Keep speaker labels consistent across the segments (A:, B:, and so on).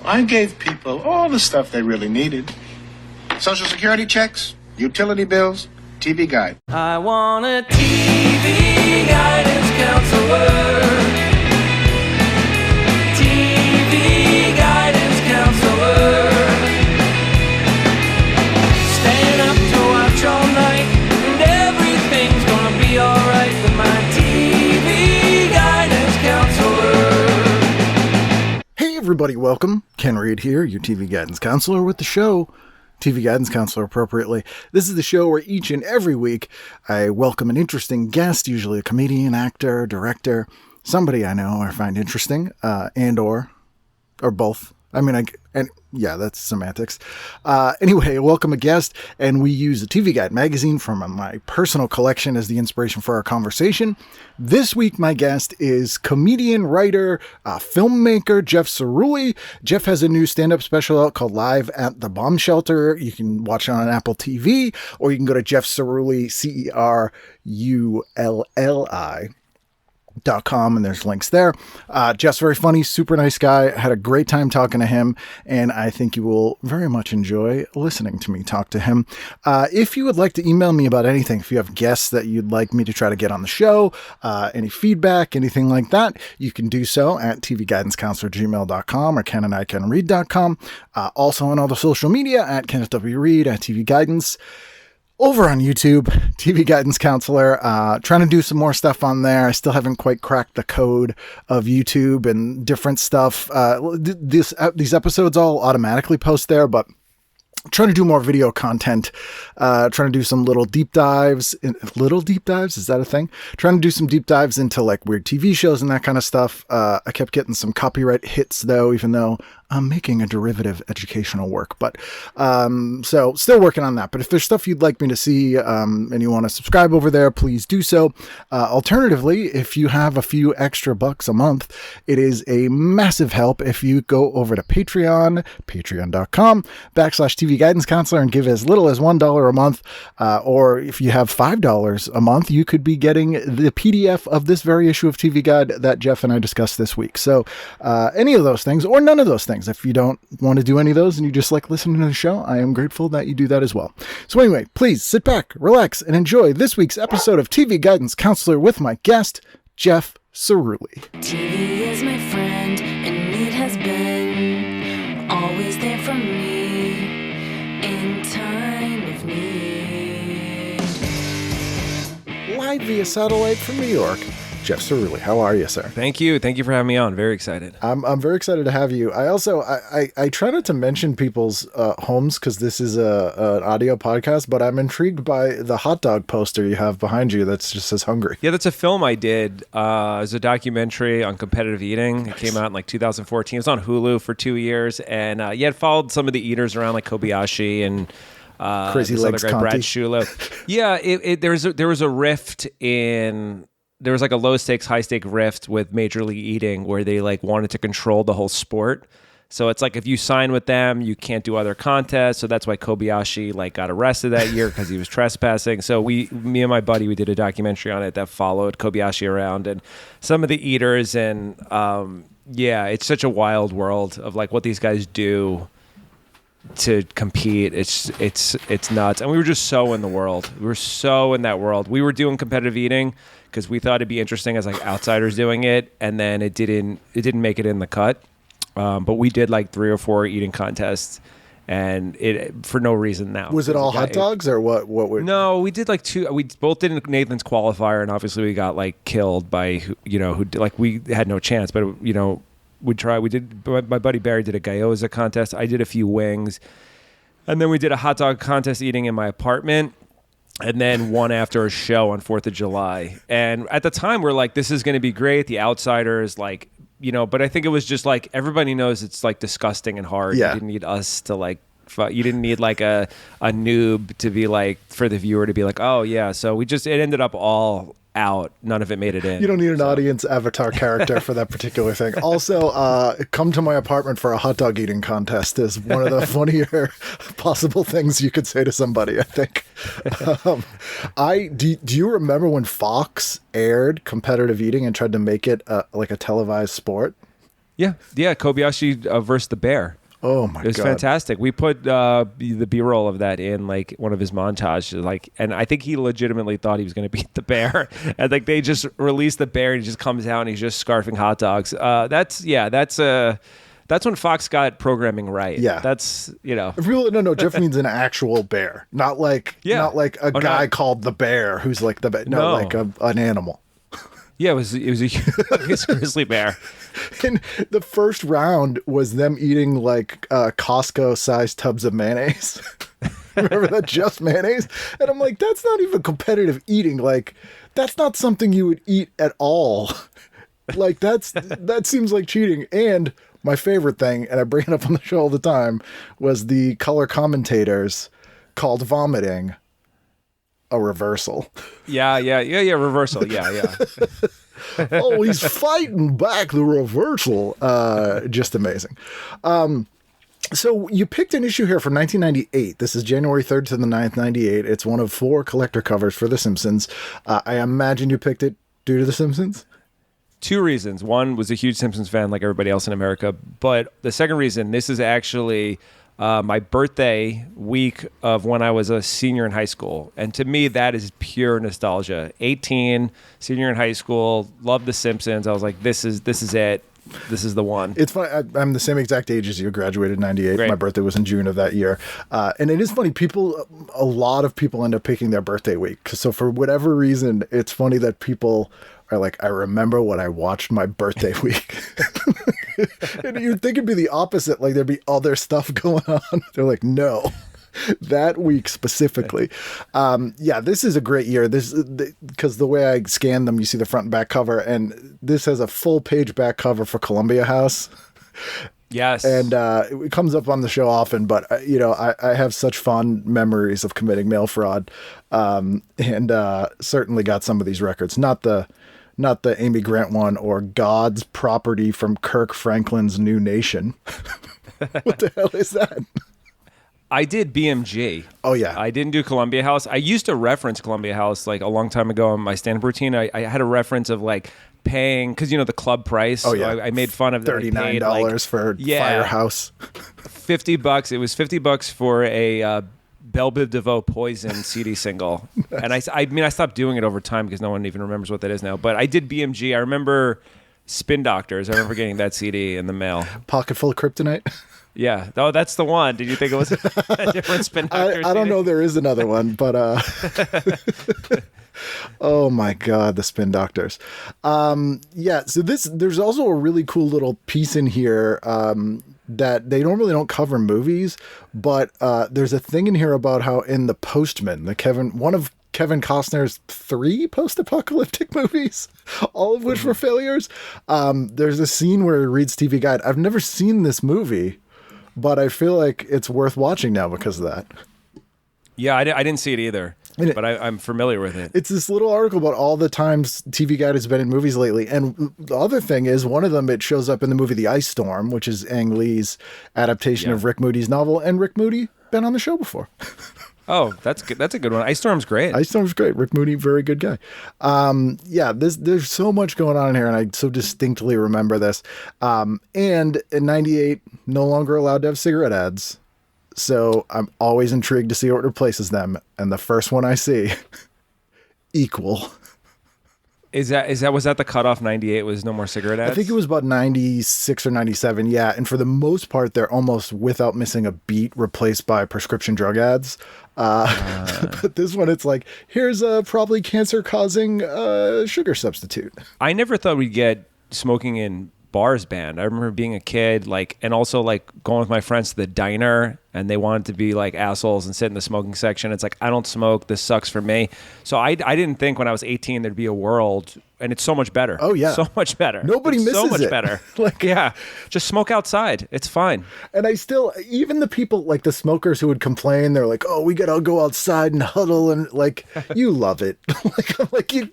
A: I gave people all the stuff they really needed. Social security checks, utility bills, TV guide.
B: I want a TV guidance counselor. TV guidance counselor. Staying up to watch all night, and everything's gonna be alright with my TV guidance counselor.
C: Hey everybody, welcome. Ken Reed here, your TV guidance counselor with the show. TV Guidance Counselor appropriately. This is the show where each and every week I welcome an interesting guest, usually a comedian, actor, director, somebody I know or find interesting, and or both. I mean, that's semantics. Anyway, welcome a guest, and we use the TV Guide magazine from my personal collection as the inspiration for our conversation. This week, my guest is comedian, writer, filmmaker, Jeff Cerulli. Jeff has a new stand-up special out called Live at the Bomb Shelter. You can watch it on Apple TV, or you can go to Jeff Cerulli, CERULLI.com, and there's links there. Jeff's very funny, super nice guy. I had a great time talking to him, and I think you will very much enjoy listening to me talk to him. If you would like to email me about anything, if you have guests that you'd like me to try to get on the show, any feedback, anything like that, you can do so at tvguidancecounselor@gmail.com or kenandIcanread.com. Also on all the social media at Kenneth W. Reed, at TV Guidance. Over on YouTube, TV Guidance Counselor, trying to do some more stuff on there. I still haven't quite cracked the code of YouTube and different stuff. These episodes all automatically post there, but trying to do more video content, trying to do some little deep dives. Is that a thing? Trying to do some deep dives into like weird TV shows and that kind of stuff. I kept getting some copyright hits though, even though I'm making a derivative educational work, but, so still working on that. But if there's stuff you'd like me to see, and you want to subscribe over there, please do so. Alternatively, if you have a few extra bucks a month, it is a massive help if you go over to patreon.com/TV Guidance Counselor and give as little as $1 a month. Or if you have $5 a month, you could be getting the PDF of this very issue of TV Guide that Jeff and I discussed this week. So, any of those things or none of those things. If you don't want to do any of those and you just like listening to the show, I am grateful that you do that as well. So anyway, please sit back, relax, and enjoy this week's episode of TV Guidance Counselor with my guest, Jeff Cerulli.
B: TV is my friend, and it has been always there for me in time of need.
C: Live via satellite from New York, Jeff Cerulli. How are you, sir?
D: Thank you. Thank you for having me on. Very excited.
C: I'm very excited to have you. I also, I try not to mention people's homes because this is an audio podcast, but I'm intrigued by the hot dog poster you have behind you that just says hungry.
D: Yeah, that's a film I did. It was a documentary on competitive eating. Nice. It came out in like 2014. It was on Hulu for 2 years. And it followed some of the eaters around like Kobayashi and
C: Crazy Legs
D: other guy,
C: Conti.
D: Brad Shulo. Yeah, there was a rift in... There was like a low stakes, high stake rift with Major League Eating where they like wanted to control the whole sport. So it's like if you sign with them, you can't do other contests. So that's why Kobayashi like got arrested that year because he was trespassing. So me and my buddy, we did a documentary on it that followed Kobayashi around and some of the eaters. And it's such a wild world of like what these guys do to compete. It's nuts. And we were just so in the world. We were so in that world. We were doing competitive eating because we thought it'd be interesting as like outsiders doing it, and then it didn't make it in the cut. But we did like 3 or 4 eating contests, and it for no reason now.
C: Was it all hot dogs or what?
D: No, we did like 2. We both did Nathan's qualifier, and obviously we got like killed by who like we had no chance. But we'd try. We did. My buddy Barry did a gyoza contest. I did a few wings, and then we did a hot dog contest eating in my apartment. And then one after a show on 4th of July. And at the time, we're like, this is going to be great. The Outsiders, like, but I think it was just like, everybody knows it's like disgusting and hard.
C: Yeah.
D: You didn't need us to like, you didn't need like a noob to be like, for the viewer to be like, oh yeah. So it ended up all out. None of it made it in.
C: You don't need an audience avatar character for that particular thing. Also, come to my apartment for a hot dog eating contest is one of the funnier possible things you could say to somebody, I think. Do you remember when Fox aired competitive eating and tried to make it like a televised sport?
D: Yeah, Kobayashi versus the bear.
C: Oh my god,
D: it was fantastic. We put the B-roll of that in like one of his montages, like, and I think he legitimately thought he was going to beat the bear, and like they just released the bear, and he just comes out and he's just scarfing hot dogs. That's when Fox got programming right.
C: Yeah,
D: that's
C: No, Jeff means an actual bear, not like a guy called the bear who's like the bear. No, like an animal.
D: Yeah, it was a grizzly bear.
C: And the first round was them eating like Costco-sized tubs of mayonnaise. Remember that? Just mayonnaise? And I'm like, that's not even competitive eating. Like, that's not something you would eat at all. Like, that seems like cheating. And my favorite thing, and I bring it up on the show all the time, was the color commentators called vomiting a reversal.
D: Yeah, reversal. Yeah.
C: Oh, he's fighting back the reversal. Just amazing. So you picked an issue here from 1998. This is January 3rd to the 9th, 98. It's one of 4 collector covers for The Simpsons. I imagine you picked it due to The Simpsons?
D: 2 reasons. One, was a huge Simpsons fan like everybody else in America. But the second reason, this is actually my birthday week of when I was a senior in high school. And to me, that is pure nostalgia. 18, senior in high school, loved The Simpsons. I was like, this is it. This is the one.
C: It's funny. I'm the same exact age as you. Graduated in 98.
D: Great.
C: My birthday was in June of that year. And it is funny. A lot of people end up picking their birthday week. So for whatever reason, it's funny that people are like, I remember when I watched my birthday week. And you'd think it'd be the opposite. Like there'd be other stuff going on. They're like, no. That week specifically. This is a great year. This because the way I scanned them, you see the front and back cover, and this has a full page back cover for Columbia House.
D: Yes.
C: And it comes up on the show often, but I have such fond memories of committing mail fraud, and certainly got some of these records. Not the Amy Grant one or God's Property from Kirk Franklin's New Nation. What the hell is that?
D: I did BMG.
C: Oh, yeah.
D: I didn't do Columbia House. I used to reference Columbia House like a long time ago in my stand-up routine. I had a reference of like paying, because the club price.
C: Oh, yeah.
D: So I made fun of that.
C: $39 for Firehouse.
D: $50. It was $50 for a Belle Biv DeVoe Poison CD single. And I stopped doing it over time because no one even remembers what that is now. But I did BMG. I remember Spin Doctors. I remember getting that CD in the mail.
C: Pocket Full of Kryptonite.
D: Yeah. Oh, that's the one. Did you think it was a different Spin Doctor?
C: I don't know. There is another one, but oh my God, the Spin Doctors. So there's also a really cool little piece in here that they normally don't cover movies, but there's a thing in here about how in The Postman, one of Kevin Costner's 3 post-apocalyptic movies, all of which were failures. There's a scene where he reads TV Guide. I've never seen this movie, but I feel like it's worth watching now because of that.
D: Yeah, I didn't see it either, but I'm familiar with it.
C: It's this little article about all the times TV Guide has been in movies lately. And the other thing is, one of them, it shows up in the movie The Ice Storm, which is Ang Lee's adaptation of Rick Moody's novel. And Rick Moody, been on the show before.
D: Oh, that's good. That's a good one. Ice Storm's great.
C: Ice Storm's great. Rick Moody, very good guy. There's so much going on in here, and I so distinctly remember this. And in 98, no longer allowed to have cigarette ads. So I'm always intrigued to see what replaces them. And the first one I see, Equal.
D: Was that the cutoff? 98 was no more cigarette ads?
C: I think it was about 96 or 97. Yeah. And for the most part, they're almost without missing a beat replaced by prescription drug ads. But this one, it's like, here's a probably cancer causing sugar substitute.
D: I never thought we'd get smoking in bars banned. I remember being a kid, and also going with my friends to the diner, and they wanted to be like assholes and sit in the smoking section. It's like, I don't smoke. This sucks for me. So I didn't think when I was 18 there'd be a world, and it's so much better.
C: Oh yeah,
D: so much better.
C: Nobody misses it.
D: So much better. Just smoke outside. It's fine.
C: And I still, even the people like the smokers who would complain, they're like, "Oh, we gotta go outside and huddle," and you love it. You like to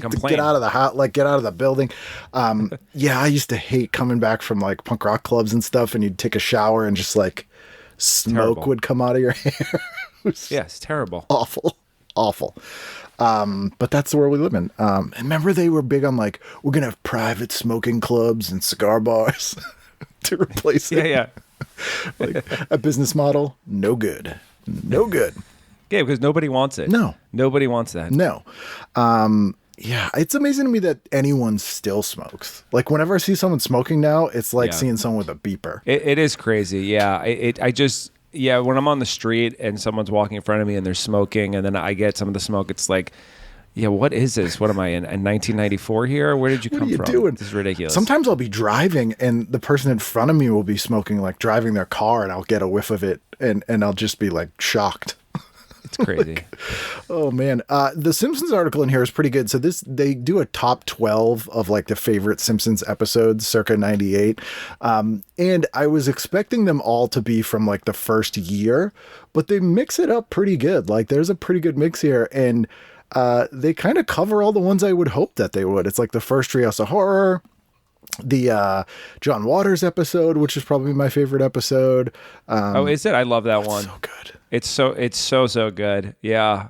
D: complain.
C: Get out of the house, get out of the building. I used to hate coming back from punk rock clubs and stuff, and you'd take a shower and just smoke would come out of your hair.
D: It's terrible.
C: Awful. But that's the world we live in. And remember they were big on like, we're going to have private smoking clubs and cigar bars to replace it.
D: Yeah.
C: Like a business model, no good. No good.
D: Yeah, because nobody wants it.
C: No.
D: Nobody wants that.
C: No. Yeah, it's amazing to me that anyone still smokes. Like whenever I see someone smoking now, it's like seeing someone with a beeper.
D: It is crazy. Yeah. When I'm on the street and someone's walking in front of me and they're smoking and then I get some of the smoke, it's like, yeah, what is this? What am I in 1994 here? Where did you come from?
C: What are you doing?
D: This is ridiculous.
C: Sometimes I'll be driving and the person in front of me will be smoking, like driving their car, and I'll get a whiff of it and I'll just be like shocked.
D: It's crazy.
C: Oh man. The Simpsons article in here is pretty good. So they do a top 12 of like the favorite Simpsons episodes circa 98. And I was expecting them all to be from like the first year, but they mix it up pretty good. Like there's a pretty good mix here, and they kind of cover all the ones I would hope that they would. It's like the first Treehouse of Horror, the John Waters episode, which is probably my favorite episode.
D: Oh, is it? I love that one.
C: So good.
D: It's so good. Yeah.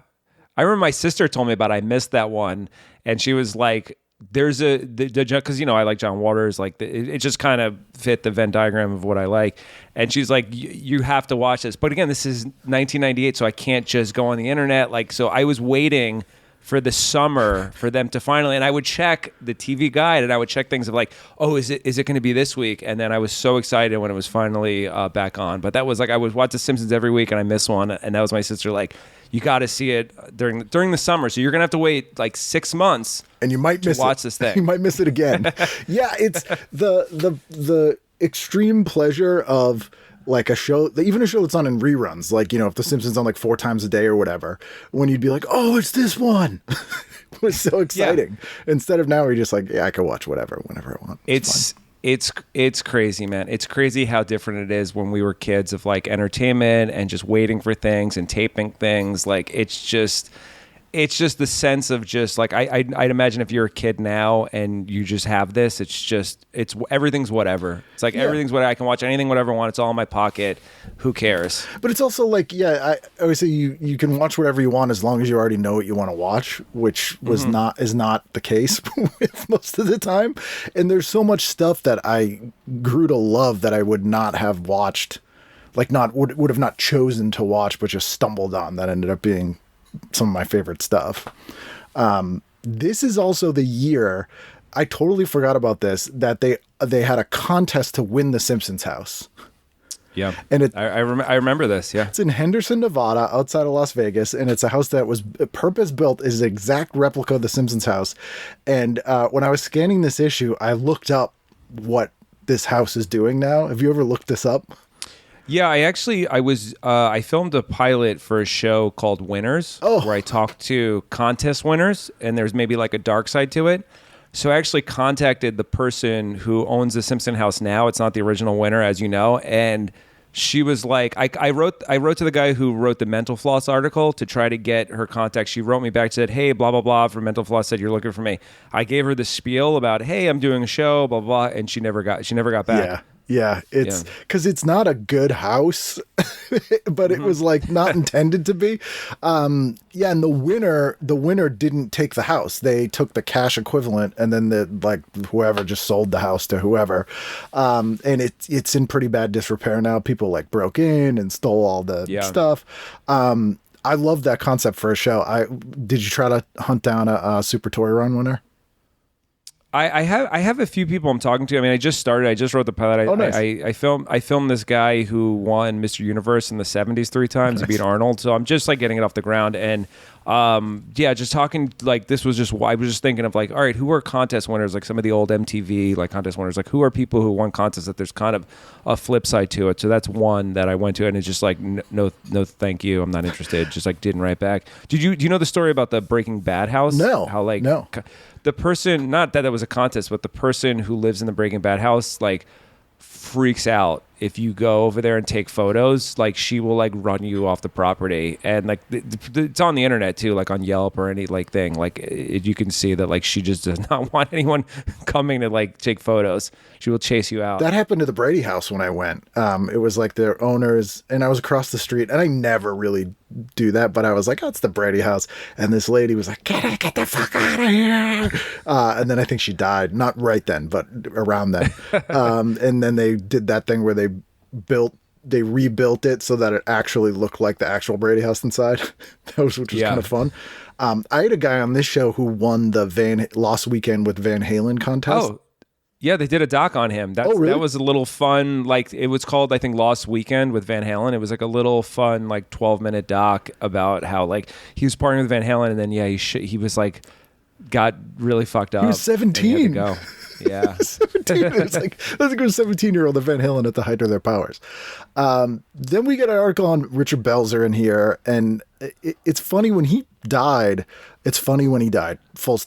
D: I remember my sister told me about it. I missed that one. And she was like, because, I like John Waters. Like it just kind of fit the Venn diagram of what I like. And she's like, you have to watch this. But again, this is 1998, so I can't just go on the internet. Like, so I was waiting for the summer for them to finally, and I would check the TV guide and I would check things of like, oh, is it going to be this week? And then I was so excited when it was finally back on. But that was like, I would watch The Simpsons every week and I missed one. And that was my sister like, you got to see it during the summer. So you're going to have to wait like 6 months.
C: And you might miss
D: watch this thing.
C: You might miss it again. Yeah, it's the extreme pleasure of like a show, even a show that's on in reruns, like, if The Simpsons on like 4 times a day or whatever, when you'd be like, oh, it's this one. It was so exciting. Yeah. Instead of now, you're just like, yeah, I can watch whatever, whenever I want.
D: It's crazy, man. It's crazy how different it is when we were kids of like entertainment and just waiting for things and taping things. Like it's just the sense of just like I'd imagine if you're a kid now and you just have this, it's everything's whatever. It's like everything's whatever. I can watch anything, whatever I want. It's all in my pocket. Who cares?
C: But it's also like, I always say you can watch whatever you want as long as you already know what you want to watch, which is not the case with most of the time. And there's so much stuff that I grew to love that I would not have watched, like would have not chosen to watch, but just stumbled on, that ended up being some of my favorite stuff. This is also the year, I totally forgot about this, that they had a contest to win the Simpsons house.
D: Yeah.
C: And
D: I remember this. Yeah.
C: It's in Henderson, Nevada, outside of Las Vegas. And it's a house that was purpose built, is an exact replica of the Simpsons house. And when I was scanning this issue, I looked up what this house is doing now. Have you ever looked this up?
D: Yeah, I filmed a pilot for a show called Winners, where I talked to contest winners, and there's maybe like a dark side to it. So I actually contacted the person who owns the Simpson house now. It's not the original winner, as you know, and she was like, I wrote to the guy who wrote the Mental Floss article to try to get her contact. She wrote me back, said, hey, blah, blah, blah, from Mental Floss, said you're looking for me. I gave her the spiel about, hey, I'm doing a show, blah, blah, blah, and she never got back.
C: Yeah. Yeah, it's because it's not a good house, but it was like not intended to be. And the winner didn't take the house. They took the cash equivalent, and then whoever just sold the house to whoever. And it's in pretty bad disrepair now. People like broke in and stole all the stuff. I love that concept for a show. Did you try to hunt down a Super Toy Run winner?
D: I have a few people I'm talking to. I mean, I just started. I just wrote the pilot.
C: Nice.
D: I filmed this guy who won Mr. Universe in the 70s 3 times. Nice. He beat Arnold. So I'm just like getting it off the ground. And just talking, like, this was just, I was just thinking of like, all right, who are contest winners? Like some of the old MTV like contest winners. Like who are people who won contests that there's kind of a flip side to it. So that's one that I went to, and it's just like, no, thank you. I'm not interested. Just like didn't write back. Do you know the story about the Breaking Bad house?
C: No.
D: How like
C: no.
D: The person, not that it was a contest, but the person who lives in the Breaking Bad house, like, freaks out if you go over there and take photos, like she will like run you off the property, and like it's on the internet too, like on Yelp or any like thing. Like you can see that like she just does not want anyone coming to like take photos. She will chase you out.
C: That happened to the Brady house when I went. It was like their owners, and I was across the street, and I never really do that, but I was like, oh, it's the Brady house. And this lady was like, get the fuck out of here. And then I think she died. Not right then, but around then. And then they did that thing where they rebuilt it so that it actually looked like the actual Brady house inside. Which was kind of fun. I had a guy on this show who won the Lost Weekend with Van Halen contest.
D: Oh, yeah, they did a doc on him.
C: Really?
D: That was a little fun. Like it was called, I think, Lost Weekend with Van Halen. It was like a little fun, like 12-minute doc about how like he was partnering with Van Halen, and then he was like got really fucked up.
C: He was 17.
D: He had to go. Yeah,
C: 17. It's like let's go 17-year-old of Van Halen at the height of their powers. Then we get an article on Richard Belzer in here, and it's funny when he died. It's funny when he died.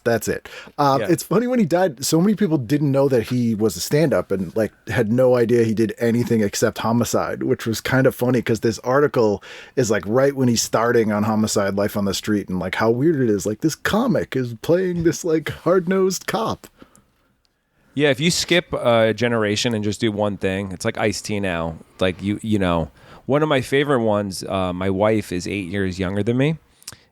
C: That's it. It's funny when he died. So many people didn't know that he was a stand-up and like had no idea he did anything except Homicide, which was kind of funny because this article is like right when he's starting on Homicide: Life on the Street, and like how weird it is. Like this comic is playing this like hard-nosed cop.
D: Yeah, if you skip a generation and just do one thing, it's like Ice-T now. Like you know, one of my favorite ones. My wife is 8 years younger than me.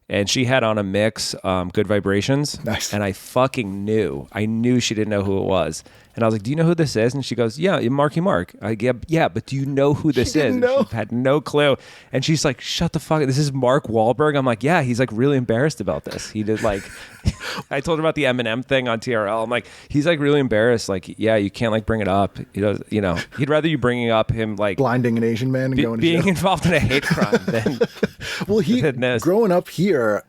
D: And she had on a mix, Good Vibrations.
C: Nice.
D: And I fucking knew. I knew she didn't know who it was. And I was like, do you know who this is? And she goes, yeah, Marky Mark. I go, yeah, but do you know who this is?
C: Know.
D: She had no clue. And she's like, shut the fuck up. This is Mark Wahlberg. I'm like, yeah, he's like really embarrassed about this. He did like, I told her about the Eminem thing on TRL. I'm like, he's like really embarrassed. Like, yeah, you can't like bring it up. He does, you know, he'd rather you bringing up him like
C: blinding an Asian man and going to
D: being
C: jail.
D: involved in a hate crime than
C: well, growing up here,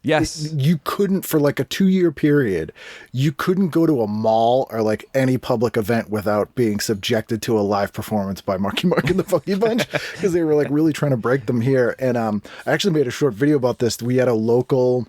D: yes,
C: you couldn't for like a 2-year period. You couldn't go to a mall or like any public event without being subjected to a live performance by Marky Mark and the Funky Bunch because they were like really trying to break them here. And I actually made a short video about this. We had a local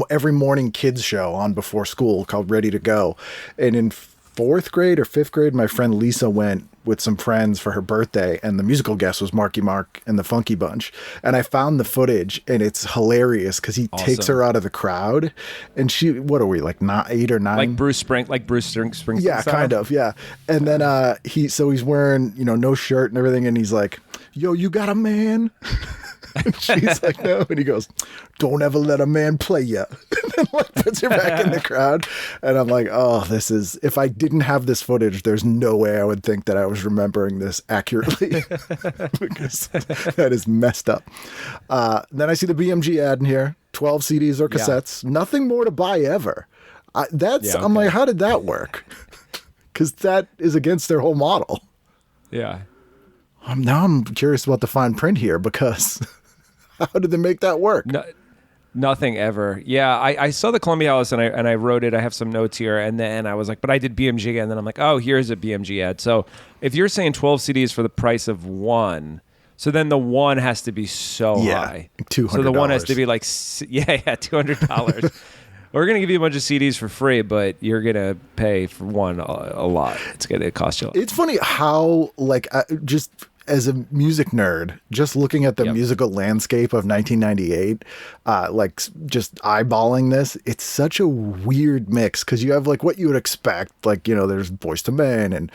C: every morning kids show on before school called Ready to Go, and in 4th grade or 5th grade, my friend Lisa went with some friends for her birthday, and the musical guest was Marky Mark and the Funky Bunch. And I found the footage, and it's hilarious because he takes her out of the crowd, and she, what are we, like 8 or 9?
D: Like Bruce Springsteen.
C: Yeah,
D: style?
C: kind of, yeah. And then he's wearing, no shirt and everything, and he's like, yo, you got a man? And she's like, no. And he goes, don't ever let a man play you. And then like puts her back in the crowd. And I'm like, oh, this is, if I didn't have this footage, there's no way I would think that I was remembering this accurately because that is messed up. Then I see the BMG ad in here, 12 CDs or cassettes, nothing more to buy ever. I'm like, how did that work? Because that is against their whole model.
D: Yeah.
C: Now I'm curious about the fine print here because how did they make that work?
D: No, nothing ever. Yeah, I saw the Columbia House and I wrote it. I have some notes here, and then I was like, but I did BMG, and then I'm like, oh, here's a BMG ad. So if you're saying 12 CDs for the price of one, so then the one has to be so high.
C: $200.
D: So the one has to be like, $200. We're going to give you a bunch of CDs for free, but you're going to pay for one a lot. It's going to cost you a lot.
C: It's funny how, like, just as a music nerd, just looking at the musical landscape of 1998, like just eyeballing this, it's such a weird mix because you have like what you would expect, like, there's Boyz II Men and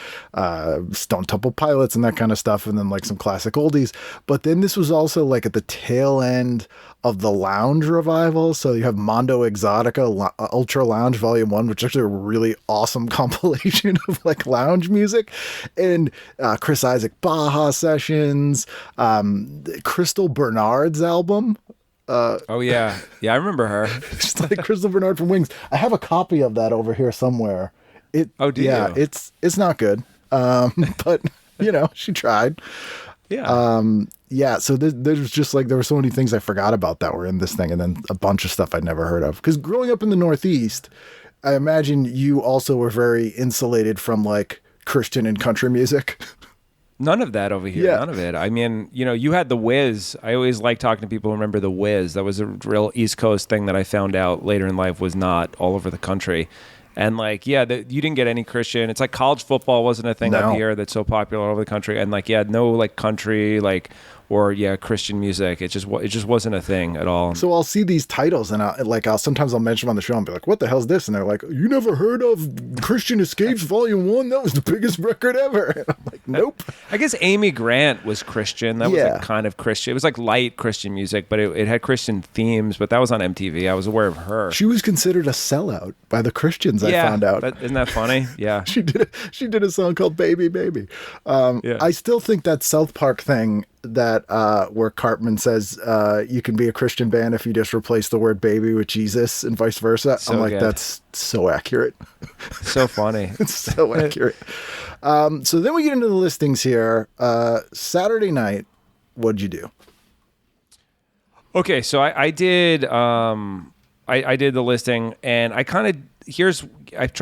C: Stone Temple Pilots and that kind of stuff, and then like some classic oldies. But then this was also like at the tail end of the lounge revival. So you have Mondo Exotica Ultra Lounge Volume 1, which is actually a really awesome compilation of like lounge music, and Chris Isaac Baja sessions, Crystal Bernard's album.
D: Oh yeah, I remember her.
C: Just like Crystal Bernard from Wings. I have a copy of that over here somewhere. Do you? It's not good, but she tried.
D: Yeah.
C: So there's just like, there were so many things I forgot about that were in this thing, and then a bunch of stuff I'd never heard of. Because growing up in the Northeast, I imagine you also were very insulated from like Christian and country music.
D: None of that over here.
C: Yeah.
D: None of it. I mean, you had the Wiz. I always like talking to people who remember the Wiz. That was a real East Coast thing that I found out later in life was not all over the country. And like, yeah, you didn't get any Christian. It's like college football wasn't a thing up here that's so popular all over the country. And like, yeah, no like country, like, or Christian music. It just wasn't a thing at all.
C: So I'll see these titles and sometimes I'll mention them on the show and be like, what the hell's this? And they're like, you never heard of Christian Escapes Volume 1? That was the biggest record ever. And I'm like, nope.
D: I guess Amy Grant was Christian. That was like kind of Christian. It was like light Christian music, but it had Christian themes, but that was on MTV. I was aware of her.
C: She was considered a sellout by the Christians, I found out.
D: Isn't that funny? Yeah.
C: She did a song called Baby Baby. I still think that South Park thing that where Cartman says you can be a Christian band if you just replace the word baby with Jesus and vice versa.
D: So
C: I'm like,
D: good.
C: that's so accurate.
D: So funny.
C: It's so accurate. So then we get into the listings here. Saturday night, what'd you do?
D: Okay, so I did I did the listing, and I tried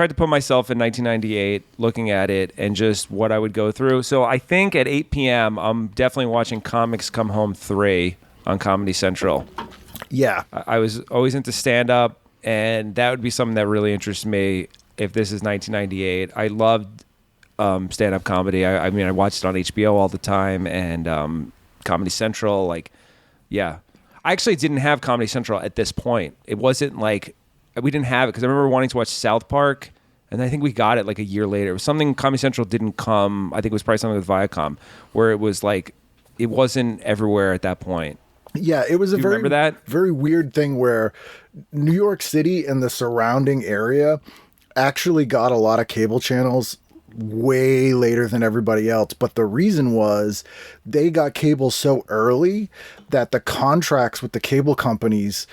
D: to put myself in 1998, looking at it and just what I would go through. So I think at 8 p.m. I'm definitely watching Comics Come Home 3 on Comedy Central.
C: Yeah.
D: I was always into stand-up, and that would be something that really interests me if this is 1998. I loved stand-up comedy. I mean, I watched it on HBO all the time, and Comedy Central, like, yeah. I actually didn't have Comedy Central at this point. It wasn't like, we didn't have it, because I remember wanting to watch South Park, and I think we got it like a year later. It was something Comedy Central didn't come, I think it was probably something with Viacom, where it was like, it wasn't everywhere at that point.
C: Yeah, it was
D: remember that?
C: Very weird thing where New York City and the surrounding area actually got a lot of cable channels way later than everybody else. But the reason was they got cable so early that the contracts with the cable companies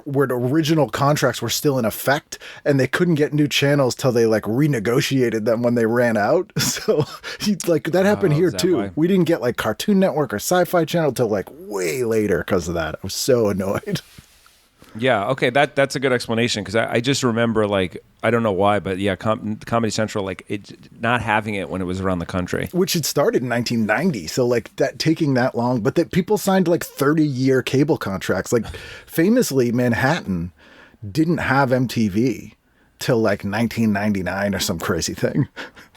C: where the original contracts were still in effect, and they couldn't get new channels till they like renegotiated them when they ran out. So like that happened here too. Why? We didn't get like Cartoon Network or Sci-Fi Channel till like way later because of that. I was so annoyed.
D: Yeah, okay, that's a good explanation, because I just remember, like, I don't know why, but yeah, Comedy Central, like, it not having it when it was around the country.
C: Which had started in 1990, so, like, that taking that long, but that people signed, like, 30-year cable contracts. Like, famously, Manhattan didn't have MTV till, like, 1999 or some crazy thing.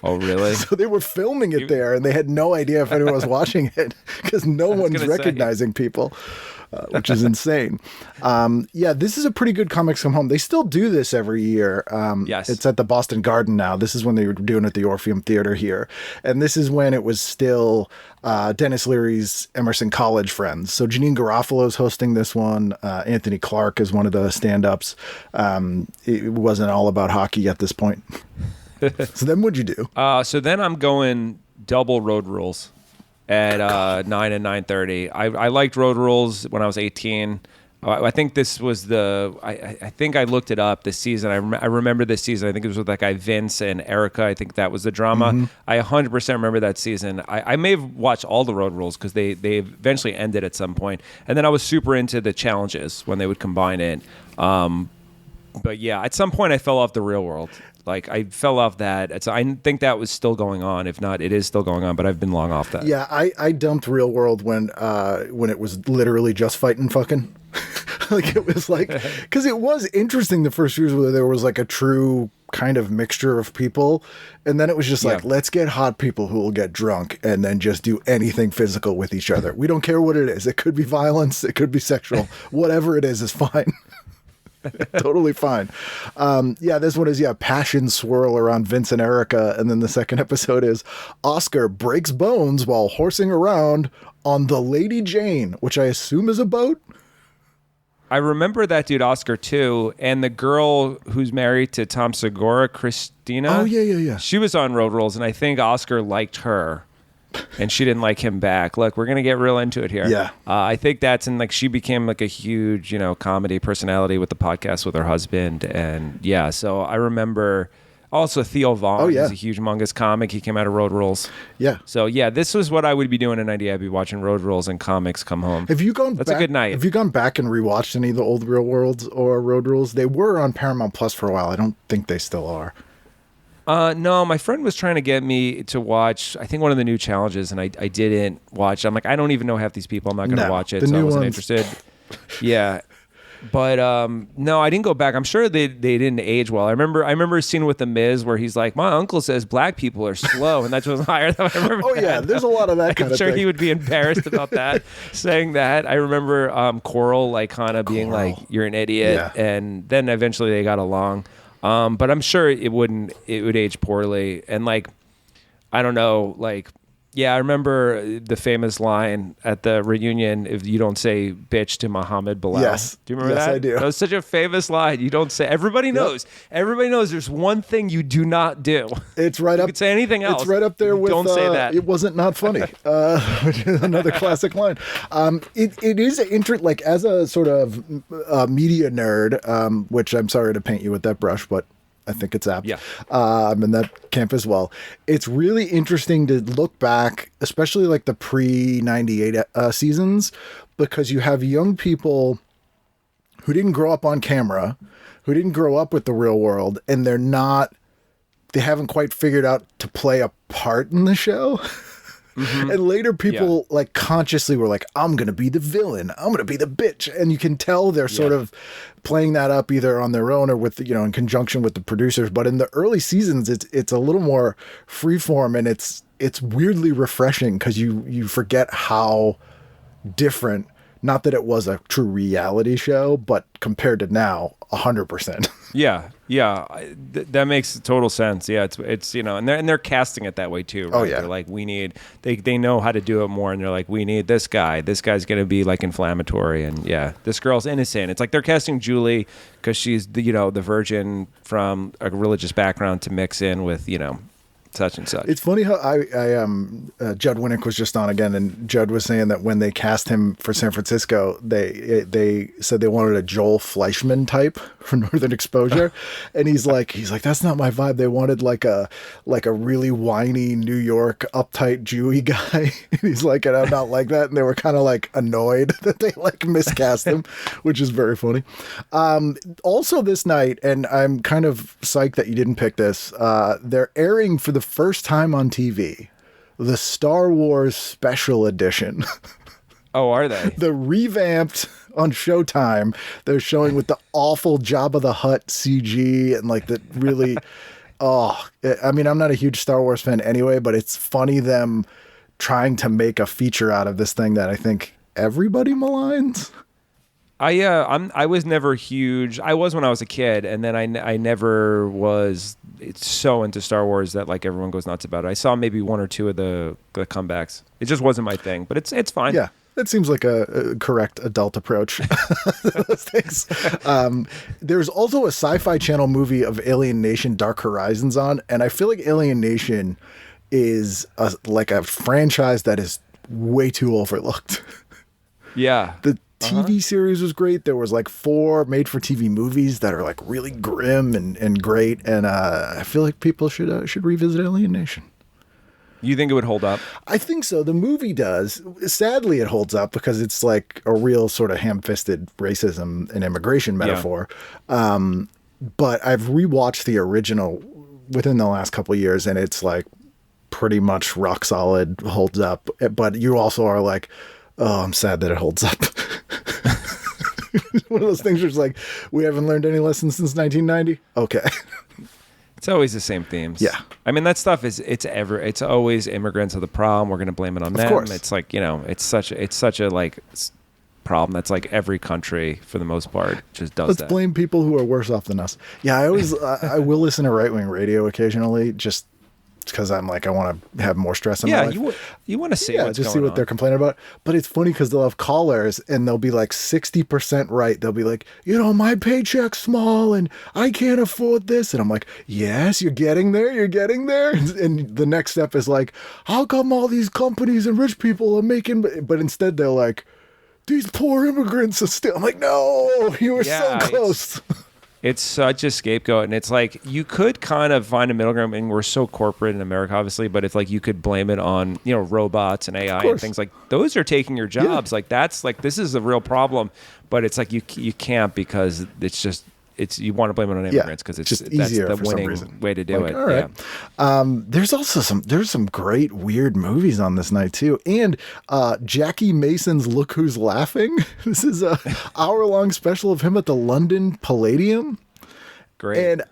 D: Oh, really?
C: So they were filming it there, and they had no idea if anyone was watching it, because no one's recognizing people. Which is insane. Yeah, this is a pretty good Comics Come Home. They still do this every year.
D: Yes.
C: It's at the Boston Garden now. This is when they were doing it at the Orpheum Theater here. And this is when it was still Dennis Leary's Emerson College friends. So Janine Garofalo's hosting this one. Anthony Clark is one of the stand-ups. It wasn't all about hockey at this point. So then what'd you do?
D: So then I'm going double Road Rules at 9 and 9:30. I liked Road Rules when I was 18. I think this was I think I looked it up this season. I remember this season. I think it was with that guy Vince and Erica. I think that was the drama. Mm-hmm. I 100% remember that season. I may have watched all the Road Rules because they eventually ended at some point. And then I was super into the challenges when they would combine it. But yeah, at some point I fell off the Real World. Like, I fell off that. I think that was still going on. If not, it is still going on, but I've been long off that.
C: Yeah, I dumped Real World when it was literally just fighting fucking. Like, it was like, because it was interesting the first years where there was like a true kind of mixture of people. And then it was just like, let's get hot people who will get drunk and then just do anything physical with each other. We don't care what it is. It could be violence. It could be sexual. Whatever it is fine. Totally fine. This one is passion swirl around Vince and Erica, and then the second episode is Oscar breaks bones while horsing around on the Lady Jane, which I assume is a boat.
D: I remember that dude Oscar too, and the girl who's married to Tom Segura, Christina.
C: Oh yeah.
D: She was on Road Rules, and I think Oscar liked her. And she didn't like him back. Look, we're going to get real into it here.
C: Yeah.
D: I think that's, and like, she became like a huge, comedy personality with the podcast with her husband. And yeah, so I remember also Theo Vaughn. He's a huge humongous comic. He came out of Road Rules. Yeah. So yeah, this was what I would be doing in 90. I'd be watching Road Rules and Comics Come Home.
C: Have you gone
D: That's
C: back,
D: a good night.
C: Have you gone back and rewatched any of the old Real Worlds or Road Rules? They were on Paramount Plus for a while. I don't think they still are.
D: No, my friend was trying to get me to watch, I think, one of the new challenges, and I didn't watch. I'm like, I don't even know half these people. I'm not going to watch it, so I wasn't interested. Yeah. But no, I didn't go back. I'm sure they didn't age well. I remember a scene with The Miz where he's like, my uncle says black people are slow, and that was higher than I remember.
C: Oh yeah, there's a lot of that kind of thing.
D: I'm sure he would be embarrassed about that, saying that. I remember Coral like kind of being like, you're an idiot, and then eventually they got along. But I'm sure it would age poorly, and like I don't know, like. Yeah, I remember the famous line at the reunion, if you don't say bitch to Muhammad Bilal.
C: Yes.
D: Do you remember that?
C: Yes, I do.
D: That was such a famous line. You don't say, everybody knows. Everybody knows there's one thing you do not do.
C: It's right
D: you
C: up.
D: could say anything else.
C: It's right up there with,
D: don't say that.
C: It wasn't not funny, which is another classic line. It is like as a sort of media nerd, which I'm sorry to paint you with that brush, but I think it's apt.
D: Yeah.
C: I'm in that camp as well. It's really interesting to look back, especially like the pre-98 seasons, because you have young people who didn't grow up on camera, who didn't grow up with the real world, and they haven't quite figured out to play a part in the show. Mm-hmm. And later people like consciously were like, I'm going to be the villain. I'm going to be the bitch. And you can tell they're sort of playing that up either on their own or with, in conjunction with the producers. But in the early seasons, it's a little more freeform, and it's weirdly refreshing because you forget how different, not that it was a true reality show, but compared to now, 100%.
D: Yeah. That makes total sense. Yeah, it's and they're casting it that way too. Right?
C: Oh yeah.
D: They're like, they know how to do it more, and they're like, we need this guy. This guy's gonna be like inflammatory, and this girl's innocent. It's like they're casting Julie because she's the virgin from a religious background to mix in with such and such.
C: It's funny how Judd Winnick was just on again, and Judd was saying that when they cast him for San Francisco, they said they wanted a Joel Fleischman type for Northern Exposure, and he's like that's not my vibe. They wanted like a really whiny New York uptight Jewy guy. And he's like, and I'm not like that, and they were kind of like annoyed that they like miscast him, which is very funny. Also this night, and I'm kind of psyched that you didn't pick this. They're airing for the first time on TV, the Star Wars Special Edition.
D: Oh, are they?
C: The revamped on Showtime. They're showing with the awful Jabba the Hutt CG and like the really, I mean, I'm not a huge Star Wars fan anyway, but it's funny them trying to make a feature out of this thing that I think everybody maligns.
D: I was never huge. I was when I was a kid, and then I never was. It's so into Star Wars that like everyone goes nuts about it. I saw maybe one or two of the comebacks. It just wasn't my thing, but it's fine.
C: Yeah, that seems like a correct adult approach to those things. There's also a Sci-Fi Channel movie of Alien Nation: Dark Horizons on, and I feel like Alien Nation is like a franchise that is way too overlooked.
D: Yeah.
C: The TV series was great. There was like 4 made-for-TV movies that are like really grim and great, and I feel like people should revisit Alien Nation.
D: You think it would hold up? I
C: think so. The movie does. Sadly, it holds up because it's like a real sort of ham-fisted racism and immigration metaphor. Yeah. But I've rewatched the original within the last couple of years, and it's like pretty much rock solid, holds up. But you also are like, oh, I'm sad that it holds up. One of those things where it's like, we haven't learned any lessons since 1990. Okay.
D: It's always the same themes.
C: Yeah.
D: I mean, that stuff it's always immigrants are the problem. We're going to blame it on them. Of course. It's like, it's such a like problem that's like every country for the most part just does that.
C: Let's blame people who are worse off than us. Yeah. I always, I will listen to right-wing radio occasionally, just because I'm like, I want to have more stress in my life.
D: You want to see what's
C: just
D: going
C: see what
D: on.
C: they're complaining about. But it's funny because they'll have callers and they'll be like 60% right. They'll be like, my paycheck's small and I can't afford this. And I'm like, yes, you're getting there. And the next step is like, how come all these companies and rich people are making, but instead they're like, these poor immigrants are still, I'm like, no, you were so close.
D: It's such a scapegoat, and it's like you could kind of find a middle ground, and we're so corporate in America, obviously, but it's like you could blame it on robots and AI and things like those are taking your jobs. Yeah. Like that's like this is a real problem, but it's like you can't because it's just you want to blame it on immigrants because it's
C: just
D: that's
C: easier
D: the
C: for some
D: winning
C: reason.
D: way to do
C: Like,
D: it.
C: all right. There's some great weird movies on this night too, and Jackie Mason's Look Who's Laughing. This is a hour-long special of him at the London Palladium.
D: Great.
C: And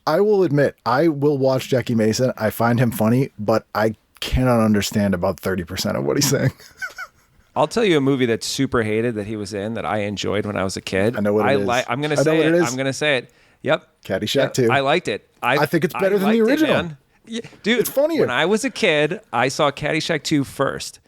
C: I will admit, I will watch Jackie Mason. I find him funny, but I cannot understand about 30% of what he's saying.
D: I'll tell you a movie that's super hated that he was in that I enjoyed when I was a kid.
C: I know what it is.
D: I'm going to say it. I'm going to say it. Yep.
C: Caddyshack II.
D: I liked it.
C: I think it's better than the
D: liked it,
C: original.
D: man. Yeah, dude,
C: It's funnier.
D: When I was a kid, I saw Caddyshack 2 first.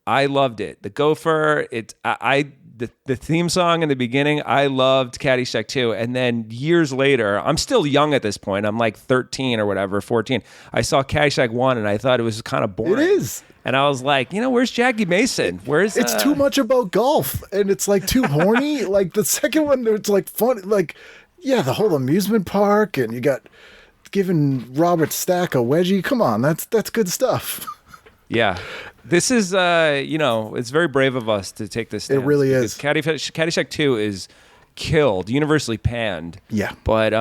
D: I loved it. The gopher, the theme song in the beginning, I loved Caddyshack 2. And then years later, I'm still young at this point. I'm like 13 or whatever, 14. I saw Caddyshack 1 and I thought it was kind of boring.
C: It is.
D: And I was like, where's Jackie Mason? Where's
C: It's too much about golf, and it's like too horny. Like the second one, it's like fun. Like, yeah, the whole amusement park, and you got giving Robert Stack a wedgie. Come on, that's good stuff.
D: Yeah. This is, it's very brave of us to take this stance.
C: It really is.
D: Caddyshack 2 is killed, universally panned.
C: Yeah.
D: But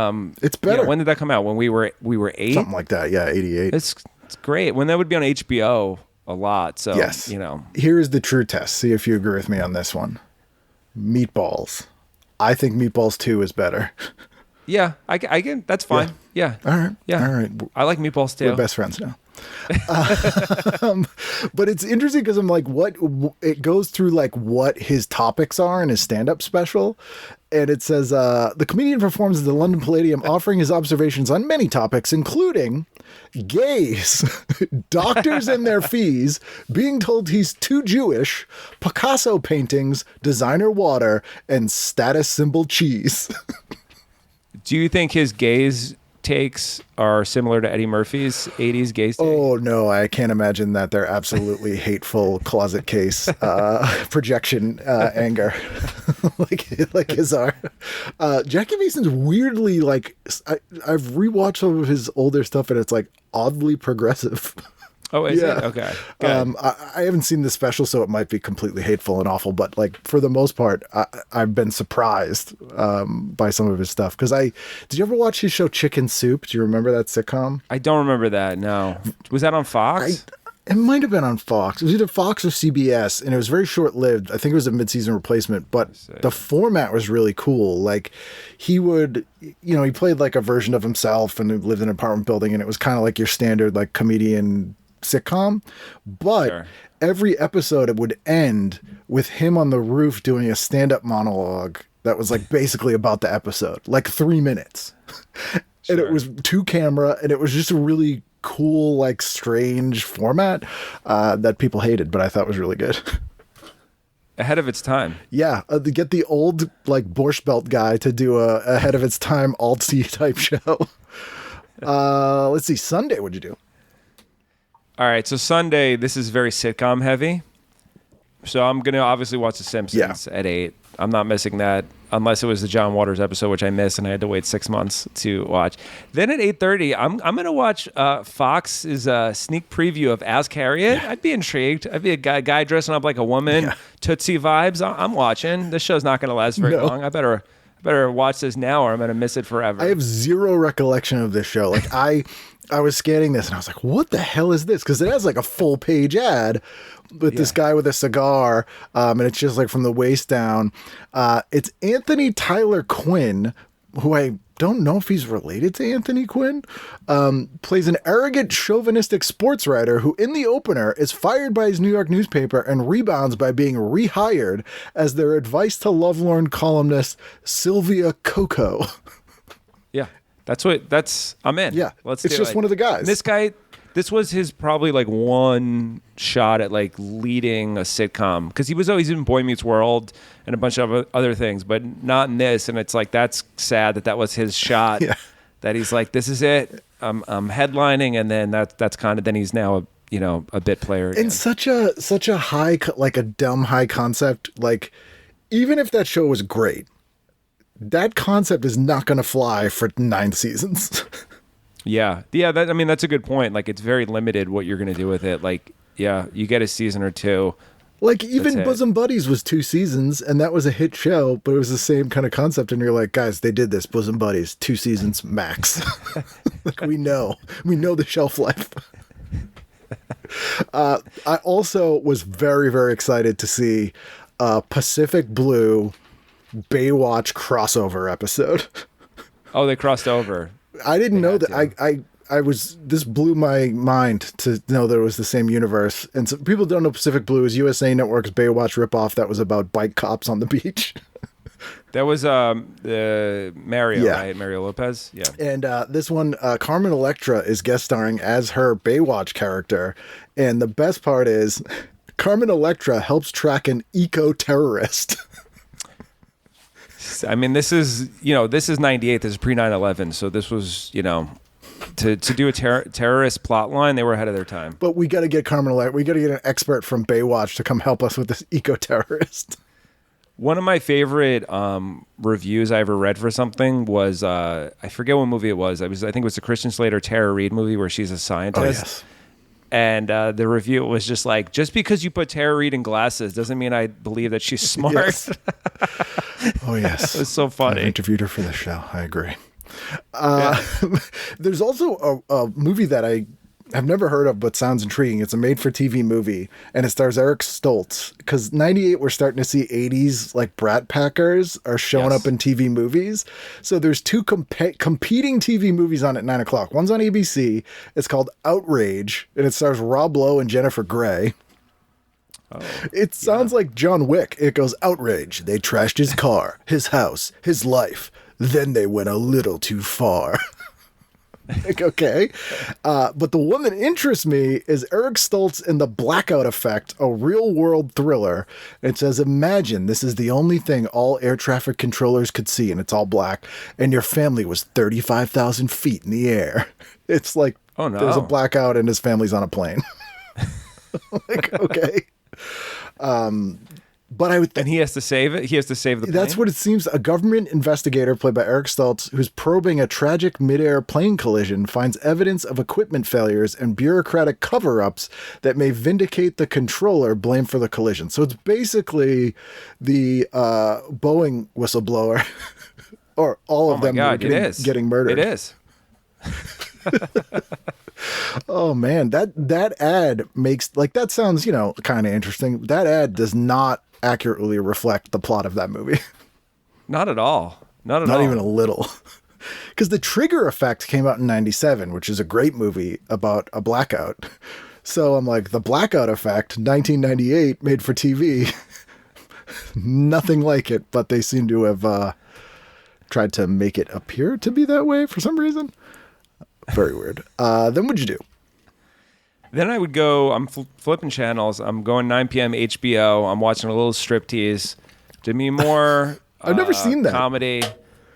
C: it's better.
D: When did that come out? When we were 8?
C: Something like that. Yeah, 88.
D: It's great. When that would be on HBO a lot. So
C: Yes. Here is the true test. See if you agree with me on this one. Meatballs. I think Meatballs 2 is better.
D: Yeah, I can. That's fine. Yeah.
C: All right.
D: Yeah.
C: All right.
D: I like Meatballs too.
C: We're best friends now. But it's interesting because I'm like, it goes through like what his topics are in his stand-up special. And it says, the comedian performs at the London Palladium, offering his observations on many topics, including gays, doctors and their fees, being told he's too Jewish, Picasso paintings, designer water, and status symbol cheese.
D: Do you think his gays takes are similar to Eddie Murphy's 80s gays take?
C: Oh, no, I can't imagine that. They're absolutely hateful closet case projection anger like his are. Jackie Mason's weirdly like, I've rewatched some of his older stuff and it's like oddly progressive.
D: Oh, is it? Okay. Good.
C: I haven't seen the special, so it might be completely hateful and awful. But like for the most part, I've been surprised by some of his stuff. Because did you ever watch his show Chicken Soup? Do you remember that sitcom?
D: I don't remember that. No. Was that on Fox?
C: It might have been on Fox. It was either Fox or CBS, and it was very short-lived. I think it was a mid-season replacement, but the format was really cool. Like, he would, he played like a version of himself and lived in an apartment building, and it was kind of like your standard like comedian sitcom. But every episode it would end with him on the roof doing a stand-up monologue that was like basically about the episode, like 3 minutes. And it was to camera, and it was just a really cool, like strange format that people hated, but I thought was really good.
D: Ahead of its time.
C: Yeah, to get the old like Borscht Belt guy to do a ahead of its time alt-C type show. Let's see, Sunday, what'd you do?
D: All right, so Sunday, this is very sitcom heavy. So I'm going to obviously watch The Simpsons at 8. I'm not missing that unless it was the John Waters episode, which I missed, and I had to wait 6 months to watch. Then at 8:30, I'm going to watch Fox's sneak preview of Ask Harriet. I'd be intrigued. I'd be a guy dressing up like a woman, Tootsie vibes. I'm watching. This show's not going to last very long. I better watch this now or I'm going to miss it forever.
C: I have zero recollection of this show. Like I was scanning this and I was like, what the hell is this? Because it has like a full page ad with this guy with a cigar, and it's just like from the waist down. It's Anthony Tyler Quinn, who I don't know if he's related to Anthony Quinn, plays an arrogant, chauvinistic sports writer who in the opener is fired by his New York newspaper and rebounds by being rehired as their advice to lovelorn columnist Sylvia Coco.
D: Yeah, I'm in.
C: Yeah,
D: it's
C: just one of the guys.
D: This was his probably like one shot at like leading a sitcom, because he was always in Boy Meets World and a bunch of other things, but not in this. And it's like, that's sad that was his shot. That he's like, this is it. I'm headlining, and then that's kind of, then he's now a bit player again.
C: And such a high, like a dumb high concept. Like, even if that show was great, that concept is not going to fly for 9 seasons.
D: Yeah. That's a good point. Like, it's very limited what you're going to do with it. Like, yeah, you get a season or two.
C: Like even
D: That's it.
C: Bosom Buddies was 2 seasons, and that was a hit show, but it was the same kind of concept. And you're like, guys, they did this. Bosom Buddies, 2 seasons max. Like we know the shelf life. I also was very, very excited to see a Pacific Blue Baywatch crossover episode.
D: Oh, they crossed over.
C: I didn't know that.
D: to.
C: I was, this blew my mind to know that it was the same universe. And so people don't know Pacific Blue is USA Network's Baywatch ripoff that was about bike cops on the beach.
D: That was Mario,
C: Yeah.
D: right? Mario Lopez. Yeah.
C: And this one, Carmen Electra is guest starring as her Baywatch character. And the best part is Carmen Electra helps track an eco-terrorist.
D: I mean, this is 98. This is pre 9/11. So this was, to do a terrorist plot line, they were ahead of their time.
C: But we got to get Carmen Electra. We got to get an expert from Baywatch to come help us with this eco-terrorist.
D: One of my favorite reviews I ever read for something was, I forget what movie it was. I think it was the Christian Slater Tara Reid movie where she's a scientist.
C: Oh, yes.
D: And the review was just like, just because you put Tara Reid in glasses doesn't mean I believe that she's smart.
C: Yes. Oh, yes.
D: It was so funny.
C: I've interviewed her for the show. I agree. There's also a movie that I have never heard of, but sounds intriguing. It's a made-for-TV movie, and it stars Eric Stoltz. Because 98, we're starting to see 80s, like, Brat Packers are showing
D: Yes.
C: up in TV movies. So there's 2 competing TV movies on at 9 o'clock. One's on ABC. It's called Outrage, and it stars Rob Lowe and Jennifer Grey. It sounds like John Wick. It goes, outrage. They trashed his car, his house, his life. Then they went a little too far. Like, okay. But the one that interests me is Eric Stoltz in The Blackout Effect, a real-world thriller. It says, imagine this is the only thing all air traffic controllers could see, and it's all black, and your family was 35,000 feet in the air. It's like,
D: Oh, no.
C: there's a blackout and his family's on a plane. Like, okay. But I would
D: And he has to save it. He has to save the plane.
C: that's what it seems. A government investigator played by Eric Stoltz, who's probing a tragic mid-air plane collision, finds evidence of equipment failures and bureaucratic cover-ups that may vindicate the controller blamed for the collision. So it's basically the Boeing whistleblower, or all of
D: Oh my
C: them
D: God, it is.
C: getting murdered.
D: It is.
C: Oh man, that ad makes, like, that sounds, kind of interesting. That ad does not accurately reflect the plot of that movie.
D: Not at all. Not at all.
C: Not even a little. Because The Trigger Effect came out in 97, which is a great movie about a blackout. So I'm like, The Blackout Effect, 1998, made for TV. Nothing like it, but they seem to have tried to make it appear to be that way for some reason. Very weird. Then what'd you do?
D: Then I would go, I'm flipping channels. I'm going 9 p.m. HBO. I'm watching a little Striptease. Demi Moore.
C: I've never seen that.
D: Comedy.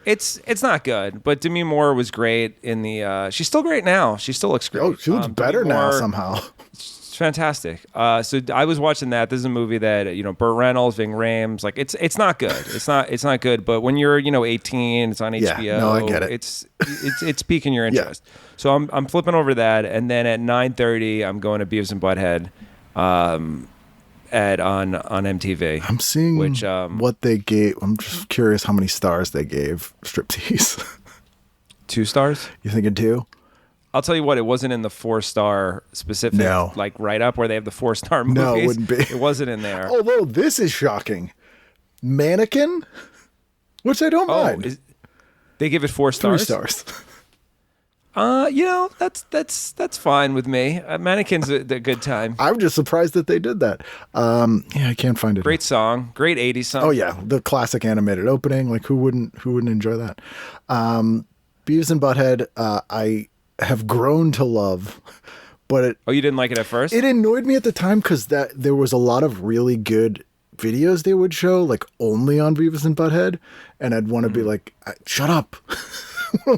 D: It's not good, but Demi Moore was great in the, she's still great now. She still looks great.
C: Oh, she looks
D: Demi
C: better now
D: Moore,
C: somehow.
D: It's fantastic. So I was watching that. This is a movie that, Burt Reynolds, Ving Rhames, like it's not good. It's not good. But when you're, 18, it's on HBO.
C: Yeah, no, I get it.
D: It's piquing your interest.
C: Yeah.
D: So I'm flipping over that, and then at 9:30, I'm going to Beavis and Butthead, on MTV.
C: I'm seeing
D: which,
C: what they gave. I'm just curious how many stars they gave Striptease.
D: 2 stars.
C: You thinking 2?
D: I'll tell you what, it wasn't in the 4-star specific,
C: No.
D: like write up where they have the 4-star movies.
C: No, it wouldn't be.
D: It wasn't in there.
C: Although this is shocking. Mannequin, which I don't mind.
D: They give it 4 stars.
C: 3 stars.
D: That's fine with me. Mannequin's a good time.
C: I'm just surprised that they did that. Yeah, I can't find it.
D: Great song, great 80s song.
C: Oh yeah, the classic animated opening. Like who wouldn't enjoy that? Beavis and Butthead, I have grown to love, but
D: You didn't like it at first?
C: it annoyed me at the time because there was a lot of really good videos they would show, like only on Beavis and Butthead, and I'd want to be like, shut up.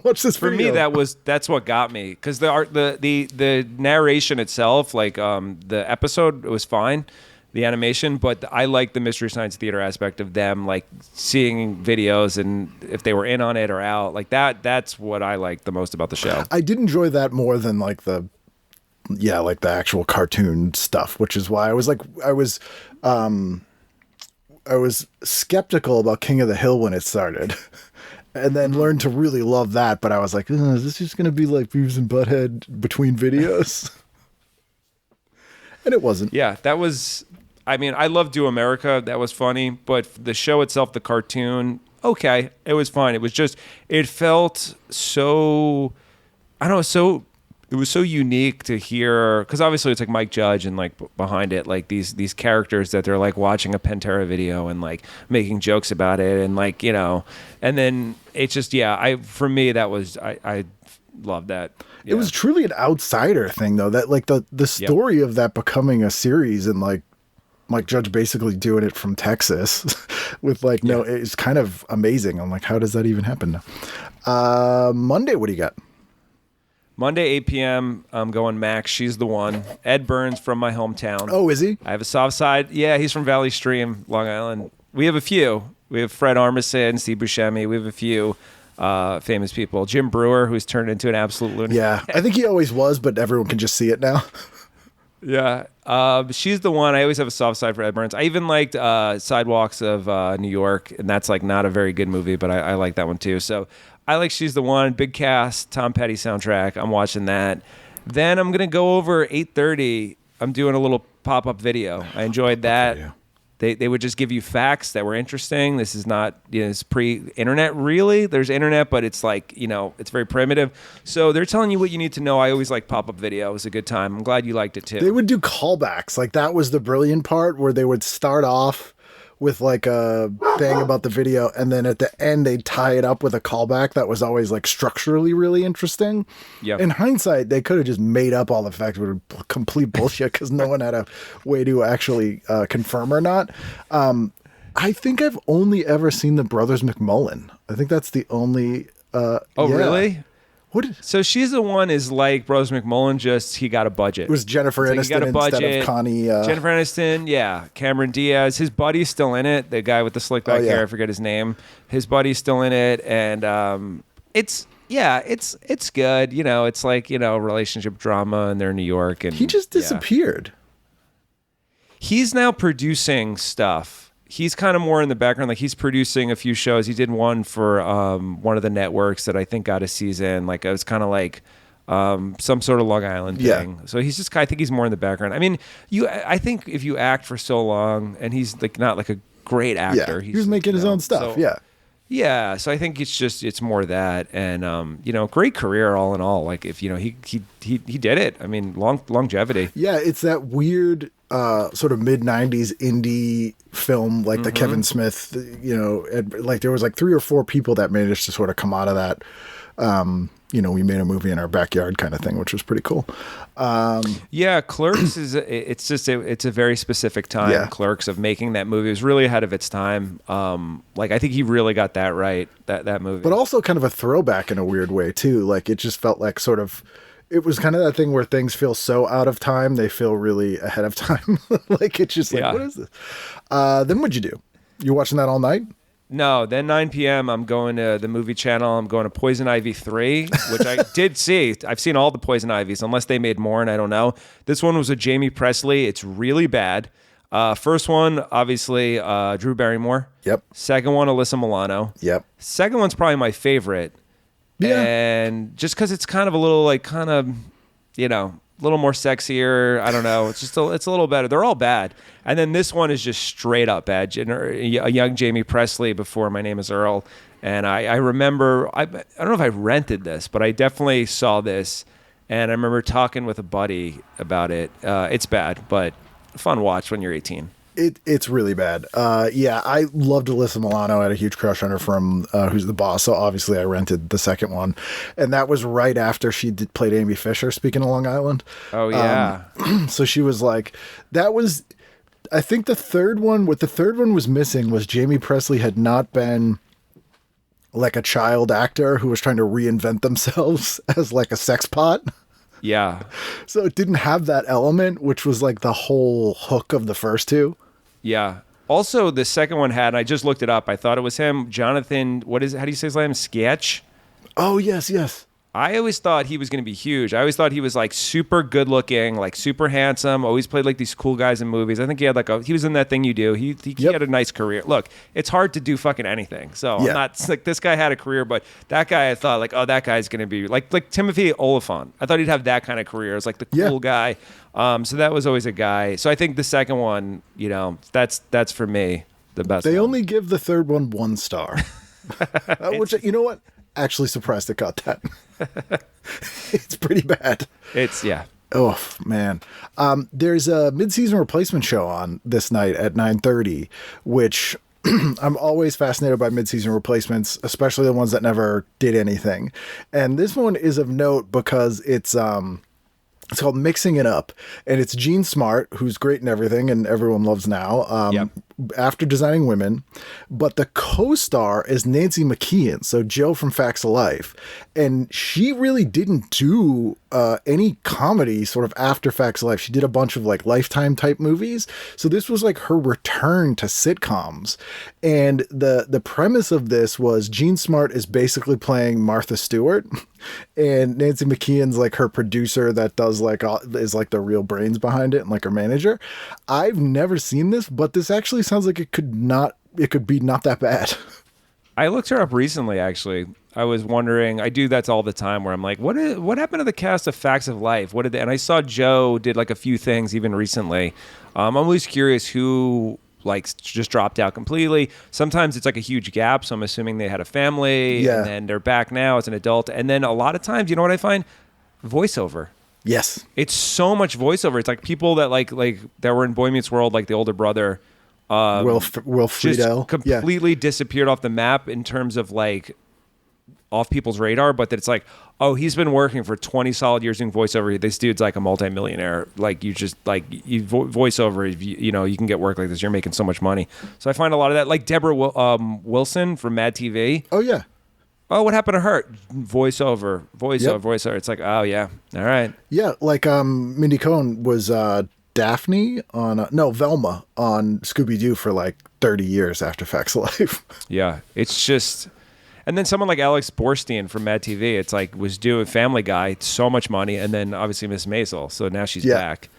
C: Watch this
D: For
C: video.
D: me, that's what got me, because the narration itself, like the episode was fine, the animation, but I like the Mystery Science Theater aspect of them, like seeing videos and if they were in on it or out, like that. That's what I like the most about the show.
C: I did enjoy that more than like the yeah, like the actual cartoon stuff, which is why I was skeptical about King of the Hill when it started. And then learned to really love that, but I was like, is this just going to be like Beavis and Butthead between videos? And it wasn't.
D: Yeah, that was, I mean, I love Do America. That was funny. But the show itself, the cartoon, okay, it was fine. It was just, it felt so, I don't know, it was so unique to hear, because obviously it's like Mike Judge and like behind it, like these characters that they're like watching a Pantera video and like making jokes about it and like, you know, and then it's just, yeah, for me, that was, I love that. Yeah.
C: It was truly an outsider thing though, that like the story of that becoming a series and like Mike Judge basically doing it from Texas with like, no, it's kind of amazing. I'm like, how does that even happen? Monday, what do you got?
D: Monday, 8 p.m., I'm going Max. She's the one. Ed Burns from my hometown.
C: Oh, is he?
D: I have a soft side. Yeah, he's from Valley Stream, Long Island. We have a few. We have Fred Armisen, Steve Buscemi. We have a few famous people. Jim Brewer, who's turned into an absolute lunatic.
C: Yeah, I think he always was, but everyone can just see it now.
D: Yeah. She's the one. I always have a soft side for Ed Burns. I even liked Sidewalks of New York, and that's like not a very good movie, but I like that one too. So I like She's the One. Big cast, Tom Petty soundtrack. I'm watching that. Then I'm going to go over 8:30. I'm doing a little pop-up video. I enjoyed that.
C: Yeah.
D: They would just give you facts that were interesting. This is not, you know, it's pre-internet really. There's internet, but it's like, you know, it's very primitive. So they're telling you what you need to know. I always like pop-up video. It was a good time. I'm glad you liked it too.
C: They would do callbacks. Like that was the brilliant part where they would start off with like a thing about the video, and then at the end they'd tie it up with a callback that was always like structurally really interesting.
D: Yeah.
C: In hindsight, they could have just made up all the facts, which were complete bullshit because no one had a way to actually confirm or not. I think I've only ever seen the Brothers McMullan. I think that's the only.
D: Really?
C: What?
D: So She's the One is like Brothers McMullan, just he got a budget.
C: It was Jennifer
D: So he
C: Aniston
D: got a budget.
C: instead of Connie.
D: Jennifer Aniston, yeah. Cameron Diaz. His buddy's still in it. The guy with the slick back hair, I forget his name. His buddy's still in it. And it's good. You know, it's like, you know, relationship drama, and they're in New York. And
C: he just disappeared.
D: He's now producing stuff. He's kind of more in the background. Like he's producing a few shows. He did one for one of the networks that I think got a season. Like it was kind of like some sort of Long Island thing. Yeah. So he's just, I think he's more in the background. I mean, I think if you act for so long, and he's like not like a great actor.
C: He was making his own stuff.
D: So, yeah. So I think it's more that, and you know, great career all in all. Like if you know he did it. I mean, longevity.
C: Yeah, it's that weird sort of mid-90s indie film like the Kevin Smith, you know, like there was like 3 or 4 people that managed to sort of come out of that. You know, we made a movie in our backyard kind of thing, which was pretty cool.
D: Yeah, Clerks it's a very specific time.
C: Yeah.
D: Clerks of making that movie. It was really ahead of its time. Like I think he really got that right, that movie.
C: But also kind of a throwback in a weird way too. Like it just felt like sort of, it was kind of that thing where things feel so out of time, they feel really ahead of time. Like it's just like, what is this? Then what'd you do? You watching that all night?
D: No, then 9 p.m. I'm going to the movie channel. I'm going to Poison Ivy 3, which I did see. I've seen all the Poison Ivies, unless they made more, and I don't know. This one was with Jamie Presley. It's really bad. First one, obviously, Drew Barrymore.
C: Yep.
D: Second one, Alyssa Milano.
C: Yep.
D: Second one's probably my favorite.
C: Yeah.
D: And just because it's kind of a little like you know, a little more sexier. I don't know. It's just it's a little better. They're all bad. And then this one is just straight up bad. A young Jamie Presley before My Name is Earl. And I remember, I don't know if I rented this, but I definitely saw this. And I remember talking with a buddy about it. It's bad, but a fun watch when you're 18.
C: It's really bad. Yeah, I loved Alyssa Milano. I had a huge crush on her from Who's the Boss. So obviously I rented the second one. And that was right after she played Amy Fisher, speaking of Long Island.
D: Oh, yeah.
C: So she was like, that was, I think the third one, what the third one was missing was Jamie Presley had not been like a child actor who was trying to reinvent themselves as like a sex pot.
D: Yeah.
C: So it didn't have that element, which was like the whole hook of the first two.
D: Yeah. Also, the second one had, I just looked it up. I thought it was him, Jonathan, how do you say his name? Sketch?
C: Oh, yes.
D: I always thought he was going to be huge. I always thought he was like super good looking, like super handsome. Always played like these cool guys in movies. I think he had he was in That Thing You Do. He had a nice career. Look, it's hard to do fucking anything. So I'm not like this guy had a career, but that guy I thought like, oh, that guy's going to be like Timothy Olyphant. I thought he'd have that kind of career. It's like the cool guy. So that was always a guy. So I think the second one, that's for me the best.
C: They
D: one.
C: only give the third one 1 star, which you know what? Actually surprised it got that. It's pretty bad. Oh man. There's a mid-season replacement show on this night at 9:30, which I'm always fascinated by mid-season replacements, especially the ones that never did anything. And this one is of note because it's called Mixing It Up, and it's Gene Smart, who's great in everything and everyone loves now, after Designing Women. But the co-star is Nancy McKeon, so Joe from Facts of Life. And she really didn't do any comedy sort of after Facts of Life. She did a bunch of like Lifetime type movies. So this was like her return to sitcoms. And the premise of this was Gene Smart is basically playing Martha Stewart. And Nancy McKeon's like her producer that does is like the real brains behind it and like her manager. I've never seen this, but this actually sounds like it could be not that bad.
D: I looked her up recently, actually. I was wondering, I do that all the time where I'm like, what happened to the cast of Facts of Life? And I saw Joe did like a few things even recently. I'm always curious who like just dropped out completely. Sometimes it's like a huge gap, so I'm assuming they had a family and then they're back now as an adult. And then a lot of times, you know what I find? Voiceover.
C: Yes.
D: It's so much voiceover. It's like people that like that were in Boy Meets World, like the older brother,
C: Will Friedle,
D: just completely disappeared off the map in terms of like off people's radar, but that it's like, oh, he's been working for 20 solid years doing voiceover. This dude's like a multimillionaire. Like you just like voiceover, you can get work like this. You're making so much money. So I find a lot of that, like Deborah Wilson from Mad TV.
C: Oh yeah.
D: Oh, what happened to her? Voiceover. It's like, oh yeah, all right.
C: Yeah, like Mindy Cohn was Daphne on Velma on Scooby-Doo for like 30 years after Facts of Life.
D: Yeah, it's just. And then someone like Alex Borstein from Mad TV, it's like was doing Family Guy, so much money, and then obviously Miss Maisel. So now she's back.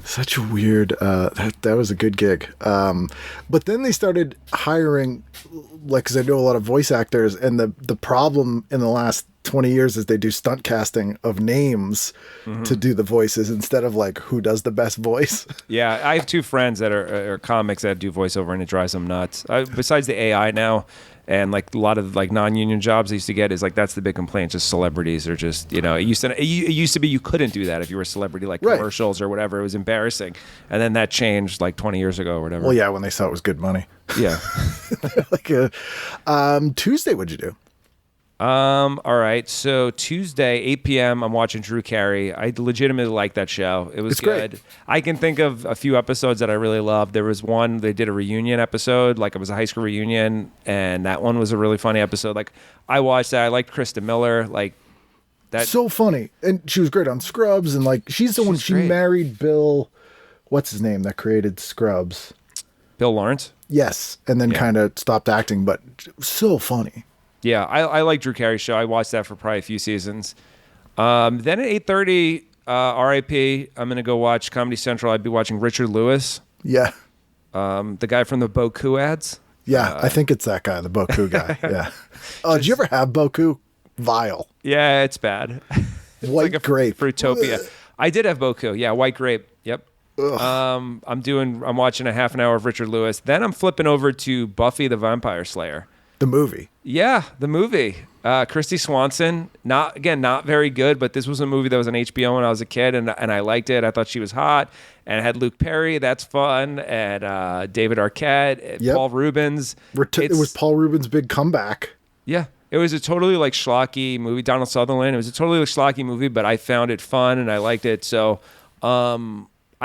C: Such a weird. That was a good gig. But then they started hiring, like, because I know a lot of voice actors, and the problem in the last 20 years is they do stunt casting of names to do the voices instead of like who does the best voice. Yeah,
D: I have 2 friends that are comics that do voiceover, and it drives them nuts. Besides the AI now. And like a lot of like non-union jobs I used to get is like that's the big complaint. Just celebrities are just it used to be you couldn't do that if you were a celebrity, like commercials or whatever. It was embarrassing, and then that changed like 20 years ago or whatever.
C: Well, yeah, when they saw it was good money. Yeah. Tuesday, what'd you do?
D: All right. So Tuesday, 8 p.m. I'm watching Drew Carey. I legitimately like that show. It's good. Great. I can think of a few episodes that I really loved. There was one, they did a reunion episode, like it was a high school reunion, and that one was a really funny episode. Like I watched that. I liked Krista Miller. Like that.
C: So funny. And she was great on Scrubs, and like she's the one, she married Bill, what's his name, that created Scrubs?
D: Bill Lawrence?
C: Yes. And then kind of stopped acting, but so funny.
D: Yeah, I like Drew Carey Show. I watched that for probably a few seasons. Then at 8:30, RIP, I'm going to go watch Comedy Central. I'd be watching Richard Lewis.
C: Yeah.
D: The guy from the bOkU ads.
C: Yeah, I think it's that guy, the bOkU guy. Yeah. Did you ever have bOkU? Vile.
D: Yeah, it's bad. It's
C: White
D: like
C: Grape.
D: Fruitopia. I did have bOkU. Yeah, White Grape. Yep. I'm watching a half an hour of Richard Lewis. Then I'm flipping over to Buffy the Vampire Slayer.
C: The movie.
D: Yeah, the movie. Christy Swanson, not very good, but this was a movie that was on HBO when I was a kid, and I liked it. I thought she was hot, and it had Luke Perry. That's fun, and David Arquette, Paul Rubens.
C: It was Paul Rubens' big comeback.
D: Yeah, it was a totally like schlocky movie. Donald Sutherland. It was a totally like schlocky movie, but I found it fun and I liked it. So I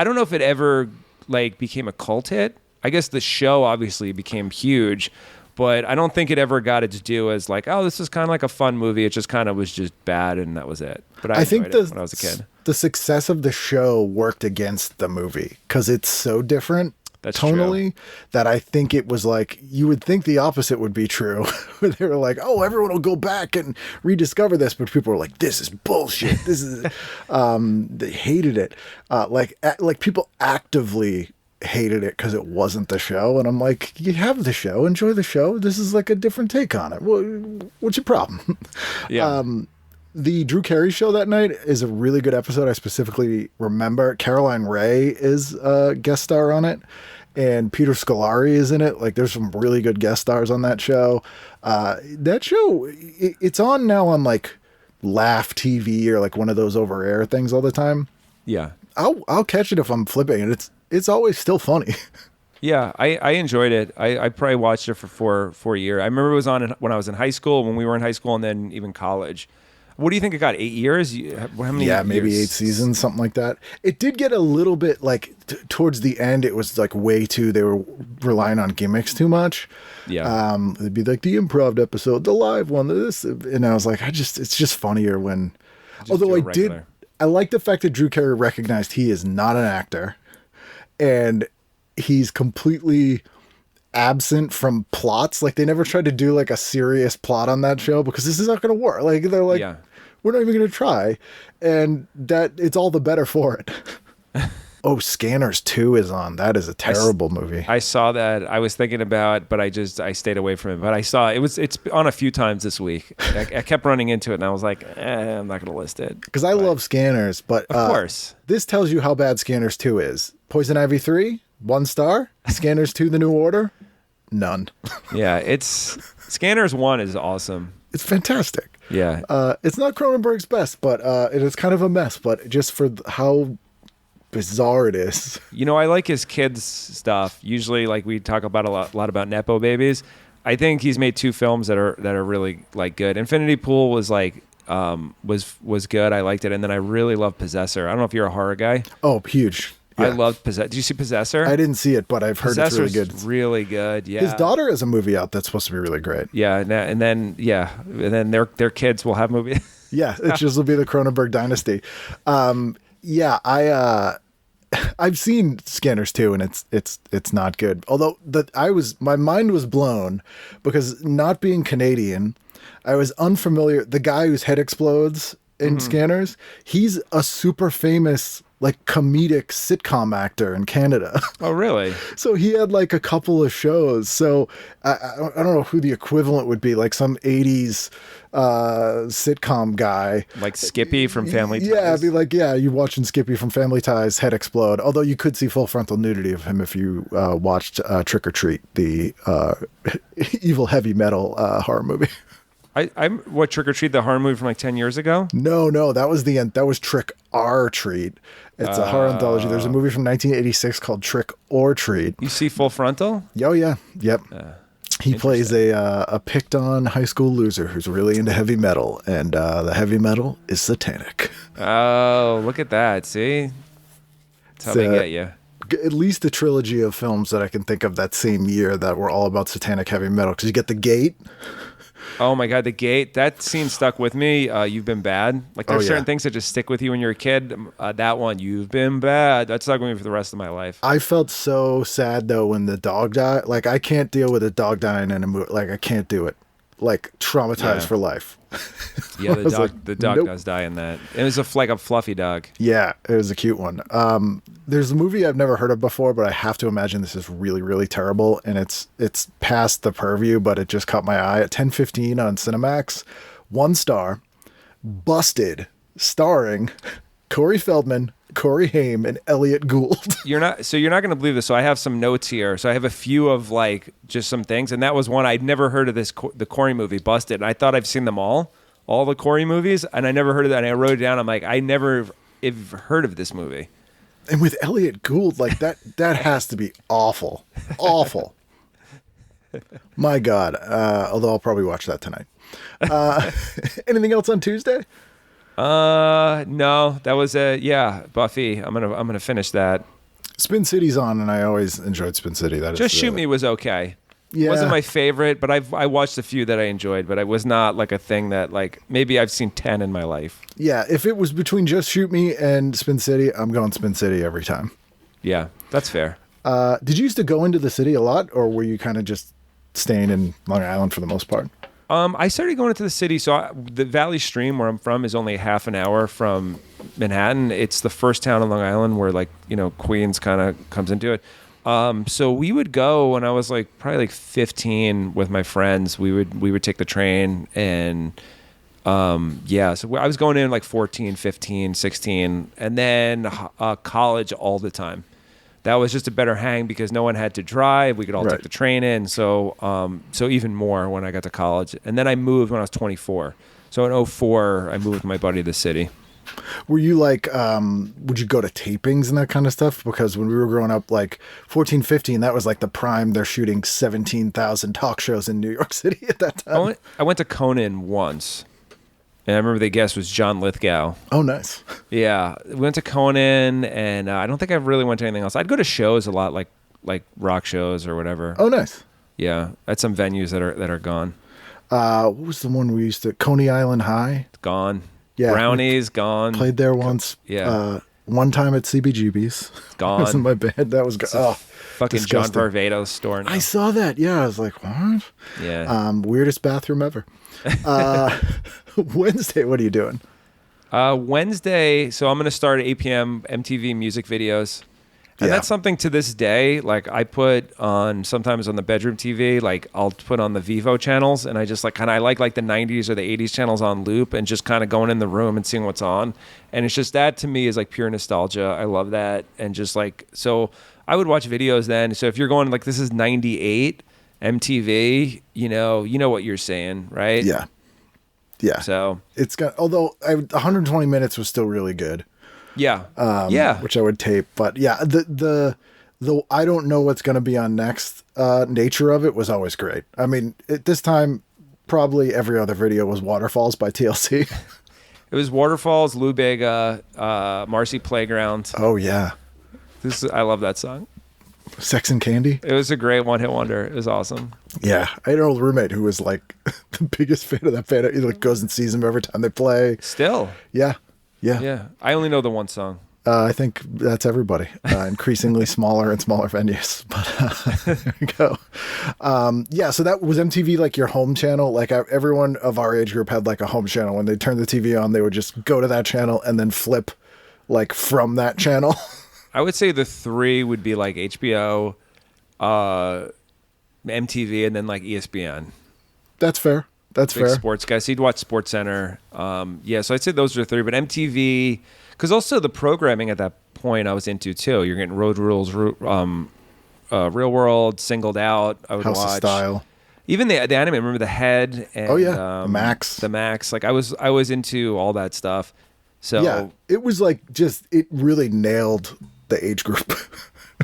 D: don't know if it ever like became a cult hit. I guess the show obviously became huge. But I don't think it ever got its due as like, oh, this is kind of like a fun movie. It just kind of was just bad, and that was it. But I think it when I was a kid.
C: The success of the show worked against the movie because it's so different.
D: That's
C: tonally that I think it was like, you would think the opposite would be true. Where they were like, oh, everyone will go back and rediscover this. But people were like, this is bullshit. This is, they hated it. Like people actively hated it because it wasn't the show. And I'm like, you have the show, enjoy the show. This is like a different take on it. What's your problem?
D: Yeah.
C: The Drew Carey show that night is a really good episode. I specifically remember Caroline Ray is a guest star on it, and Peter Scolari is in it. Like, there's some really good guest stars on that show. That show, it's on now on like Laugh TV or like one of those over air things all the time.
D: Yeah.
C: I'll catch it if I'm flipping, and it's always still funny.
D: Yeah, I enjoyed it. I probably watched it for 4 years. I remember it was on when I was in high school, when we were in high school, and then even college. What do you think it got? 8 years? How many?
C: Yeah, maybe
D: years?
C: 8 seasons, something like that. It did get a little bit like towards the end. It was like way too. They were relying on gimmicks too much.
D: Yeah.
C: It'd be like the improv episode, the live one, this, and I was like, it's just funnier when. Although I like the fact that Drew Carey recognized he is not an actor, and he's completely absent from plots. Like, they never tried to do like a serious plot on that show because this is not going to work. Like, they're like, we're not even going to try, and that it's all the better for it. Oh, Scanners 2 is on. That is a terrible movie.
D: I saw that. I was thinking about, but I stayed away from it. But I saw it's on a few times this week. I kept running into it, and I was like, I'm not going to list it.
C: Because I love Scanners, but
D: of course,
C: this tells you how bad Scanners 2 is. Poison Ivy 3, 1 star. Scanners 2, The New Order, none.
D: Yeah, Scanners 1 is awesome.
C: It's fantastic.
D: Yeah.
C: It's not Cronenberg's best, but it is kind of a mess. But just for how bizarre it is.
D: You know, I like his kids stuff. Usually, like, we talk about a lot about Nepo babies. I think he's made 2 films that are really like good. Infinity Pool was like was good. I liked it, and then I really love Possessor. I don't know if you're a horror guy.
C: Oh, huge. Yeah.
D: I loved Possessor. Did you see Possessor?
C: I didn't see it, but I've heard it's really good.
D: Really good. Yeah.
C: His daughter has a movie out that's supposed to be really great.
D: Yeah, and then their kids will have movies.
C: Yeah, it just will be the Cronenberg Dynasty. Yeah, I've seen Scanners 2, and it's not good. Although my mind was blown because, not being Canadian, I was unfamiliar. The guy whose head explodes in Scanners, he's a super famous like comedic sitcom actor in Canada.
D: Oh, really?
C: So he had like a couple of shows. So I don't know who the equivalent would be, like some 80s sitcom guy.
D: Like Skippy from Family Ties?
C: Yeah, I'd be like, yeah, you watching Skippy from Family Ties, head explode. Although you could see full frontal nudity of him if you watched Trick or Treat, the evil heavy metal horror movie.
D: What, Trick or Treat, the horror movie from like 10 years ago?
C: No, that was the end. That was Trick or Treat. It's a horror anthology. There's a movie from 1986 called Trick or Treat.
D: You see Full Frontal?
C: Oh, yeah. Yep. He plays a picked on high school loser who's really into heavy metal, and the heavy metal is satanic.
D: Oh, look at that. See? That's how they get you.
C: At least a trilogy of films that I can think of that same year that were all about satanic heavy metal. Because you get The Gate.
D: Oh my God, The Gate. That scene stuck with me. You've Been Bad. Like, there's certain things that just stick with you when you're a kid. That one, You've Been Bad. That stuck with me for the rest of my life.
C: I felt so sad though when the dog died. Like, I can't deal with a dog dying in a movie. Like, I can't do it. Like, traumatized for life.
D: Yeah, the dog does die in that. It was like a fluffy dog.
C: Yeah, it was a cute one. There's a movie I've never heard of before, but I have to imagine this is really, really terrible, and it's past the purview, but it just caught my eye at 10:15 on Cinemax. 1 star, Busted, starring Corey Feldman, Corey Haim, and Elliot Gould.
D: You're not going to believe this. So I have some notes here. So I have a few of like just some things, and that was one I'd never heard of, the Corey movie, Busted. And I thought I've seen them all the Corey movies, and I never heard of that. And I wrote it down. I'm like, I never have heard of this movie.
C: And with Elliot Gould, like that has to be awful. Awful. My God. Although I'll probably watch that tonight. Anything else on Tuesday?
D: No, that was Buffy. I'm gonna finish that.
C: Spin City's on, and I always enjoyed Spin City. Just
D: Shoot Me was okay.
C: Yeah.
D: It wasn't my favorite, but I watched a few that I enjoyed, but it was not like a thing that, like, maybe I've seen 10 in my life.
C: Yeah, if it was between Just Shoot Me and Spin City, I'm going Spin City every time.
D: Yeah, that's fair.
C: Did you used to go into the city a lot, or were you kind of just staying in Long Island for the most part?
D: I started going into the city. So the Valley Stream, where I'm from, is only half an hour from Manhattan. It's the first town on Long Island where, like, you know, Queens kind of comes into it. So we would go when I was like probably like 15 with my friends. We would take the train and so I was going in like 14, 15, 16, and then college all the time. That was just a better hang because no one had to drive. We could all take the train in. So even more when I got to college. And then I moved when I was 24. So in 04, I moved with my buddy to the city.
C: Were you like, would you go to tapings and that kind of stuff? Because when we were growing up, like 14, 15, that was like the prime. They're shooting 17,000 talk shows in New York City at that time.
D: I went to Conan once. And I remember the guest was John Lithgow.
C: Oh, nice.
D: Yeah. We went to Conan, and I don't think I really went to anything else. I'd go to shows a lot, like rock shows or whatever.
C: Oh, nice.
D: Yeah. At some venues that are gone.
C: What was the one we used to... Coney Island High?
D: It's gone.
C: Yeah.
D: Brownies, gone.
C: Played there once.
D: Yeah.
C: One time at CBGB's.
D: It's gone.
C: It was in my bed. That was...
D: Fucking disgusting. John Varvatos store now.
C: I saw that. Yeah. I was like, what?
D: Yeah.
C: Weirdest bathroom ever. Wednesday, what are you doing?
D: Wednesday, so I'm going to start at 8 p.m. MTV music videos. And that's something to this day, like I put on, sometimes on the bedroom TV, like I'll put on the Vivo channels, and I just like I like the 90s or the 80s channels on loop and just kind of going in the room and seeing what's on. And it's just, that to me is like pure nostalgia. I love that. And just like, so I would watch videos then. So if you're going like, this is 98 MTV, you know what you're saying, right?
C: Yeah. Yeah.
D: So
C: it's got, although 120 minutes was still really good.
D: Yeah.
C: Which I would tape, but yeah, the I don't know what's going to be on next nature of it was always great. I mean, at this time, probably every other video was Waterfalls by TLC.
D: It was Waterfalls, Lou Bega, Marcy Playground.
C: Oh yeah.
D: I love that song.
C: Sex and Candy.
D: It was a great one-hit wonder. It was awesome.
C: Yeah, I had an old roommate who was like the biggest fan of that band. He like goes and sees them every time they play.
D: Still.
C: Yeah.
D: I only know the one song.
C: I think that's everybody. Increasingly smaller and smaller venues, but there you go. So that was MTV, like your home channel. Like everyone of our age group had like a home channel. When they turned the TV on, they would just go to that channel and then flip like from that channel.
D: I would say the three would be like HBO, MTV, and then like ESPN.
C: That's fair. That's
D: Big
C: fair.
D: Sports guys. So you'd watch SportsCenter. So I'd say those are three. But MTV, because also the programming at that point I was into too. You're getting Road Rules, Real World, Singled Out. I would
C: House
D: watch.
C: of Style.
D: Even the anime. Remember the Head? And,
C: the Max.
D: The Max. Like I was into all that stuff. So
C: yeah, it was like it really nailed the age group.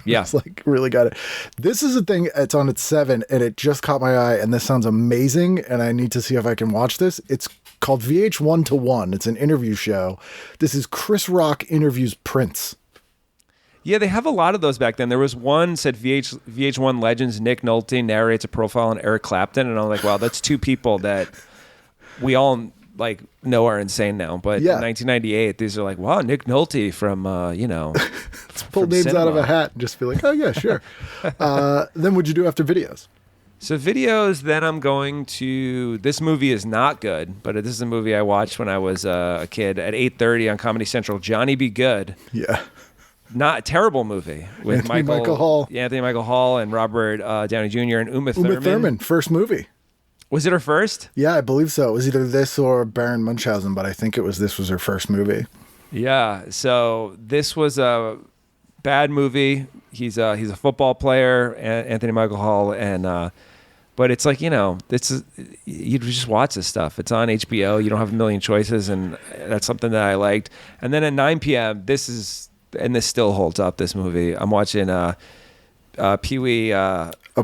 D: Yeah.
C: It's like really got it. This is a thing, it's on at 7 and it just caught my eye and this sounds amazing and I need to see if I can watch this. It's called VH1 to 1. It's an interview show. This is Chris Rock interviews Prince.
D: Yeah, they have a lot of those back then. There was one said VH1 legends Nick Nolte narrates a profile on Eric Clapton, and I'm like, wow, that's two people that we all like know are insane now. But in 1998, these are like, wow, Nick Nolte from
C: Let's pull names out of a hat and just be like, oh yeah, sure. Then what'd you do after videos?
D: So videos, then I'm going to, this movie is not good, but this is a movie I watched when I was a kid at 8:30 on Comedy Central, Johnny Be Good.
C: Yeah.
D: Not a terrible movie with
C: Anthony Michael Hall.
D: Yeah, Anthony Michael Hall and Robert Downey Jr. and Uma Thurman.
C: Uma Thurman, first movie.
D: Was it her first?
C: Yeah, I believe so. It was either this or Baron Munchausen, but I think this was her first movie. Yeah.
D: So this was a bad movie. He's a football player, Anthony Michael Hall, and but it's like, you just watch this stuff. It's on HBO. You don't have a million choices, and that's something that I liked. And then at 9 p.m., this still holds up, this movie. I'm watching Pee-wee,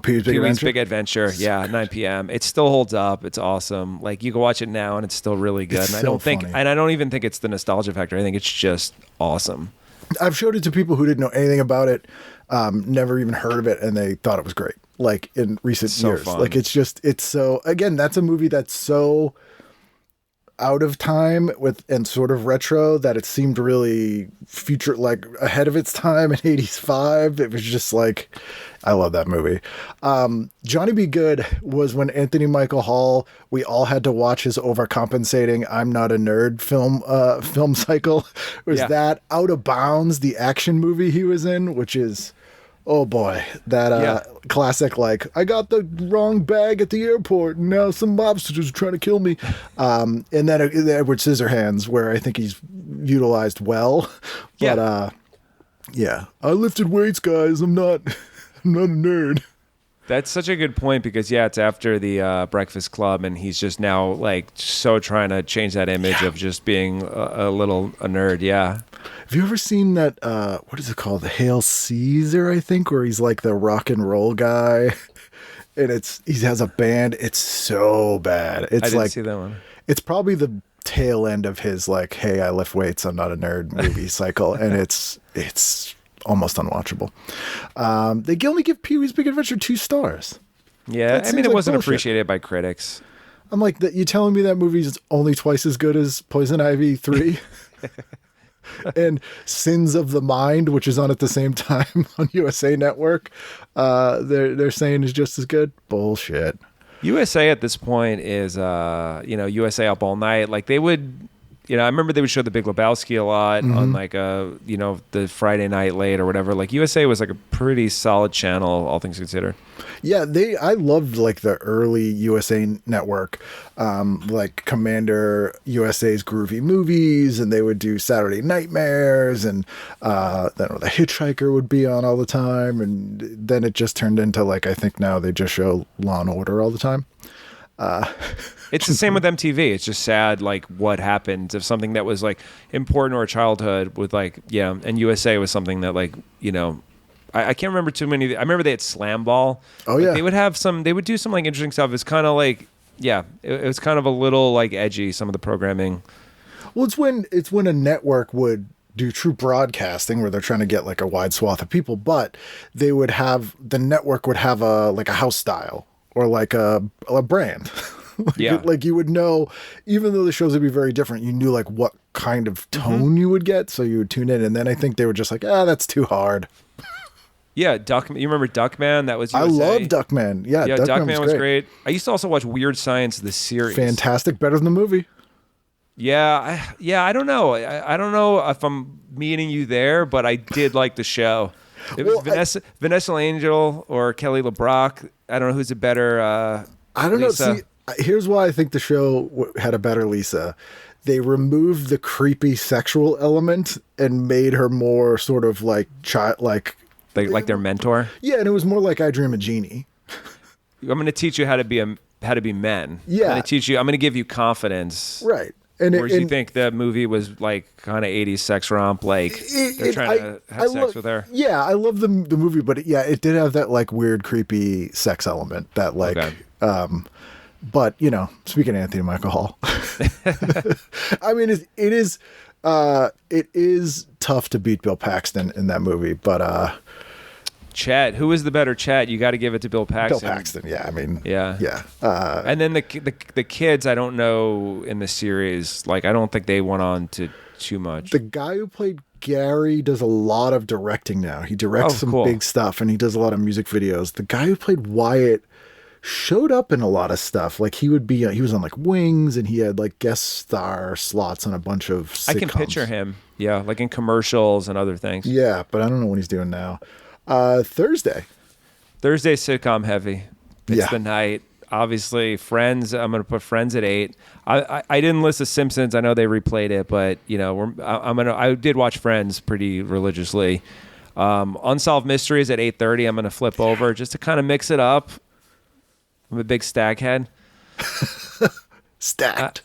D: Pee-wee's Big Adventure. Yeah, 9 p.m. It still holds up. It's awesome. Like you can watch it now and it's still really good.
C: It's
D: and
C: so funny.
D: I don't even think it's the nostalgia factor. I think it's just awesome.
C: I've showed it to people who didn't know anything about it, never even heard of it, and they thought it was great. Like in recent years,
D: fun.
C: like it's so, again, that's a movie that's so out of time and sort of retro that it seemed really future, like ahead of its time in 85. It was just like, I love that movie. Johnny B. Goode was when Anthony Michael Hall, we all had to watch his overcompensating I'm Not a Nerd film cycle. It was that Out of Bounds, the action movie he was in, which is, oh boy, that classic, like, I got the wrong bag at the airport and now some mobsters are trying to kill me. And then Edward Scissorhands, where I think he's utilized well. But I lifted weights, guys. I'm not a nerd.
D: That's such a good point because, it's after the Breakfast Club, and he's just now, like, so trying to change that image of just being a nerd,
C: Have you ever seen that, what is it called? The Hail Caesar, I think, where he's like the rock and roll guy, and he has a band. It's so bad. It's I didn't see that one. It's probably the tail end of his, like, hey, I lift weights, I'm not a nerd movie cycle, and it's almost unwatchable. They only give Pee-wee's Big Adventure 2 stars.
D: Yeah, I mean, it wasn't appreciated by critics.
C: I'm like, you telling me that movie's only twice as good as Poison Ivy 3? And Sins of the Mind, which is on at the same time on USA Network, they're saying is just as good? Bullshit.
D: USA at this point is, USA Up All Night. Like, they would... I remember they would show The Big Lebowski a lot on like the Friday night late or whatever. Like USA was like a pretty solid channel, all things considered. Yeah,
C: I loved like the early USA Network, like Commander USA's Groovy Movies, and they would do Saturday Nightmares, and then The Hitchhiker would be on all the time, and then it just turned into like, I think now they just show Law and Order all the time.
D: It's the same with MTV. It's just sad, like, what happened if something that was, like, important to our childhood with, like, and USA was something that, like, I can't remember too many. I remember they had Slam Ball.
C: Oh, yeah.
D: They would do some, like, interesting stuff. It's kind of like, it was kind of a little, like, edgy, some of the programming.
C: Well, it's when a network would do true broadcasting where they're trying to get, like, a wide swath of people, but the network would have a house style or, like, a brand. Like you would know, even though the shows would be very different, you knew like what kind of tone you would get, so you would tune in. And then I think they were just like, that's too hard.
D: Yeah, Duckman. You remember Duckman? That was USA.
C: I love Duckman. Yeah,
D: Duckman was great. I used to also watch Weird Science, the series.
C: Fantastic, better than the movie.
D: Yeah, I don't know. I don't know if I'm meeting you there, but I did like the show. It was Vanessa Angel or Kelly LeBrock. I don't know who's a better.
C: I don't
D: Lisa.
C: know. See, here's why I think the show had a better Lisa. They removed the creepy sexual element and made her more sort of like like
D: their mentor.
C: Yeah, and it was more like I Dream of Jeannie.
D: I'm going to teach you how to be men.
C: Yeah,
D: I'm going to give you confidence.
C: Right.
D: Whereas you think the movie was like kind of 80s sex romp, like they're trying to have sex with her.
C: Yeah, I love the movie, but it did have that like weird, creepy sex element that like. Okay. But, speaking of Anthony Michael Hall, I mean, it is tough to beat Bill Paxton in that movie, but
D: Chet, who is the better Chet? You got to give it to Bill Paxton.
C: Bill Paxton, yeah. I mean,
D: yeah. And then the kids, I don't know in the series, like I don't think they went on to too much.
C: The guy who played Gary does a lot of directing now. He directs some big stuff, and he does a lot of music videos. The guy who played Wyatt showed up in a lot of stuff. Like he was on like Wings, and he had like guest star slots on a bunch of sitcoms.
D: I can picture him. Yeah. Like in commercials and other things.
C: Yeah. But I don't know what he's doing now. Thursday
D: sitcom heavy. It's the night. Obviously Friends. I'm going to put Friends at 8. I didn't list The Simpsons. I know they replayed it, but I did watch Friends pretty religiously. Unsolved Mysteries at 8:30. I'm going to flip over just to kind of mix it up. I'm a big stag head.
C: Stacked.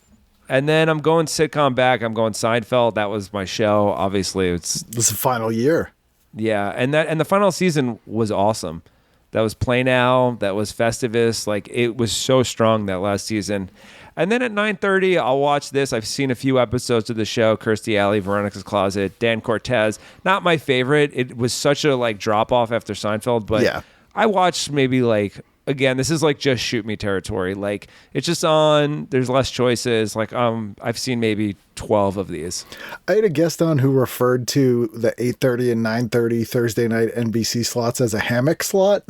D: And then I'm going sitcom back. I'm going Seinfeld. That was my show. Obviously,
C: this is the final year.
D: Yeah, and the final season was awesome. That was Play Now. That was Festivus. Like it was so strong that last season. And then at 9:30, I'll watch this. I've seen a few episodes of the show. Kirstie Alley, Veronica's Closet, Dan Cortez. Not my favorite. It was such a like drop off after Seinfeld, but I watched maybe like again, this is like just shoot me territory. Like it's just on. There's less choices. Like I've seen maybe 12 of these.
C: I had a guest on who referred to the 8:30 and 9:30 Thursday night NBC slots as a hammock slot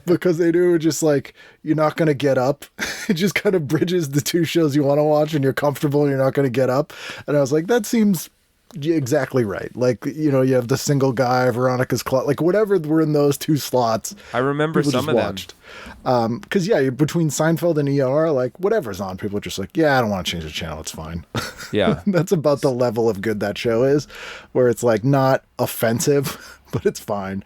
C: because they do just like you're not going to get up. It just kind of bridges the two shows you want to watch, and you're comfortable and you're not going to get up. And I was like, that seems exactly right. Like, you know, you have the single guy, Veronica's Club, like whatever were in those two slots.
D: I remember some of them.
C: Because yeah, between Seinfeld and ER, like whatever's on, people are just like, yeah, I don't want to change the channel. It's fine.
D: Yeah.
C: That's about the level of good that show is, where it's like not offensive, but it's fine.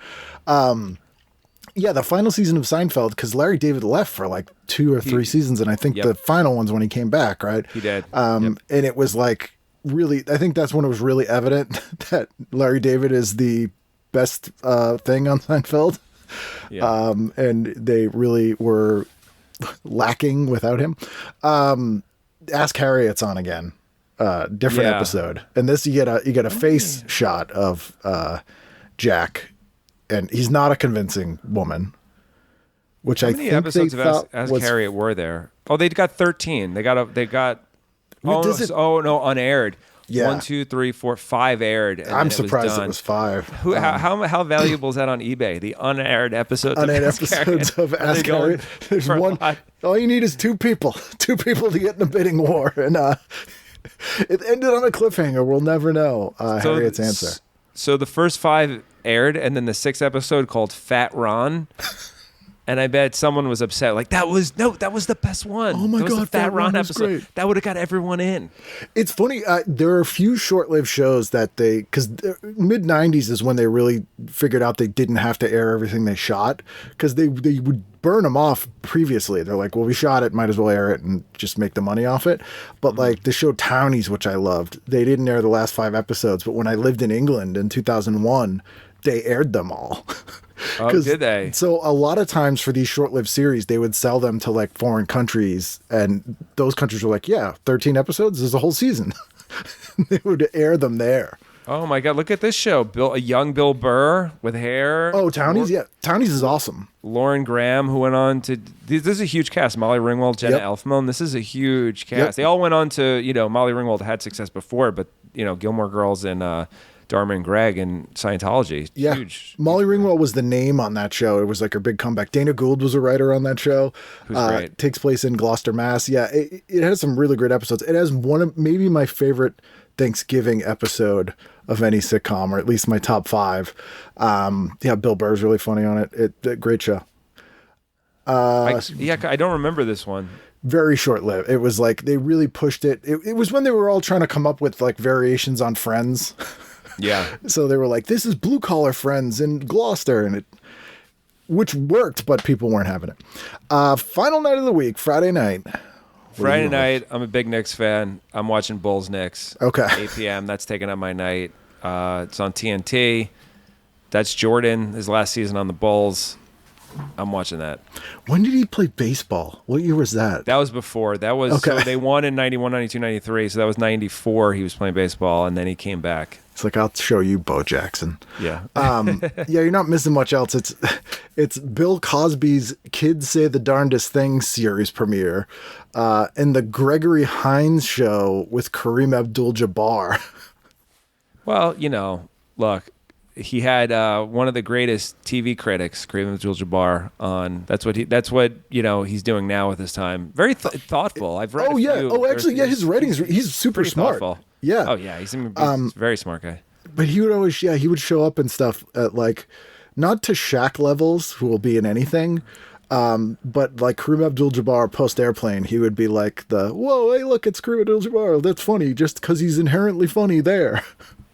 C: Yeah, the final season of Seinfeld, because Larry David left for like 2 or 3 seasons, and I think the final one's when he came back, right?
D: He did.
C: And it was like, really, I think that's when it was really evident that Larry David is the best thing on Seinfeld. Yeah. And they really were lacking without him. Ask Harriet's on again. Different episode. And this you get a face shot of Jack, and he's not a convincing woman. Which
D: How
C: I
D: many
C: think
D: episodes
C: they
D: of
C: thought
D: Ask
C: was
D: Harriet were there? Oh, they got 13. They got unaired.
C: Yeah.
D: 1, 2, 3, 4, 5 aired. And
C: I'm
D: then
C: surprised
D: it
C: it was 5.
D: How valuable is that on eBay? The unaired episodes.
C: Unaired episodes of Ask Harriet. There's one. All you need is 2 people. 2 people to get in a bidding war, and it ended on a cliffhanger. We'll never know Harriet's answer.
D: So the first 5 aired, and then the 6th episode called Fat Ron. And I bet someone was upset. Like, that was the best one.
C: Oh my God,
D: the Fat Ron
C: was
D: episode.
C: great.
D: That would have got everyone in.
C: It's funny. There are a few short-lived shows that because mid-90s is when they really figured out they didn't have to air everything they shot, because they would burn them off previously. They're like, well, we shot it, might as well air it and just make the money off it. But like the show Townies, which I loved, they didn't air the last 5 episodes. But when I lived in England in 2001, they aired them all.
D: Oh, did they?
C: So a lot of times for these short-lived series, they would sell them to like foreign countries, and those countries were like, yeah, 13 episodes is a whole season. They would air them there.
D: Oh my God, look at this show. A young Bill Burr with hair.
C: Oh, Townies? Yeah. Townies is awesome.
D: Lauren Graham, who went on to... This is a huge cast. Molly Ringwald, Jenna Elfman. This is a huge cast. Yep. They all went on to... Molly Ringwald had success before, but, Gilmore Girls and... Dharma and Greg and Scientology.
C: Yeah.
D: Huge.
C: Molly Ringwald was the name on that show. It was like her big comeback. Dana Gould was a writer on that show.
D: Who's great.
C: Takes place in Gloucester, Mass. Yeah, it has some really great episodes. It has one of maybe my favorite Thanksgiving episode of any sitcom, or at least my top 5. Bill Burr's really funny on it. Great show.
D: I don't remember this one.
C: Very short-lived. It was like they really pushed it. It was when they were all trying to come up with like variations on Friends.
D: Yeah.
C: So they were like, this is Blue Collar Friends in Gloucester, which worked, but people weren't having it. Final night of the week, Friday night.
D: Friday night, I'm a big Knicks fan. I'm watching Bulls Knicks.
C: Okay.
D: 8 p.m. That's taking up my night. It's on TNT. That's Jordan, his last season on the Bulls. I'm watching that.
C: When did he play baseball? What year was that?
D: That was before. That was
C: okay.
D: So they won in 91, 92, 93. So that was 94. He was playing baseball, and then he came back.
C: It's like, I'll show you Bo Jackson.
D: Yeah.
C: Yeah, you're not missing much else. It's Bill Cosby's Kids Say the Darndest Things series premiere, and the Gregory Hines show with Kareem Abdul-Jabbar.
D: Well, look, he had one of the greatest TV critics, Kareem Abdul-Jabbar, on. That's what he's doing now with his time. Very thoughtful. I've read.
C: His writings. He's super smart.
D: Thoughtful.
C: Yeah.
D: Oh yeah, he's a very smart guy.
C: But he would always, he would show up and stuff at like, not to Shaq levels, who will be in anything, but like Kareem Abdul-Jabbar post Airplane, he would be like whoa, hey look, it's Kareem Abdul-Jabbar. That's funny, just because he's inherently funny there.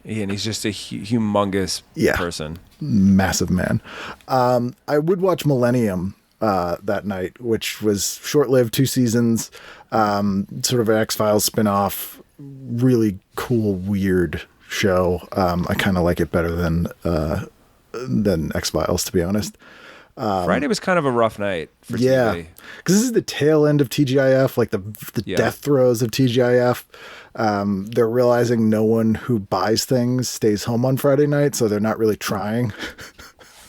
D: Yeah, and he's just a humongous person.
C: Massive man. I would watch Millennium that night, which was short-lived, 2 seasons, sort of an X-Files spinoff, really cool, weird show. I kind of like it better than X-Files, to be honest.
D: Friday was kind of a rough night for TV.
C: Because this is the tail end of TGIF, like the death throes of TGIF. They're realizing no one who buys things stays home on Friday night, so they're not really trying.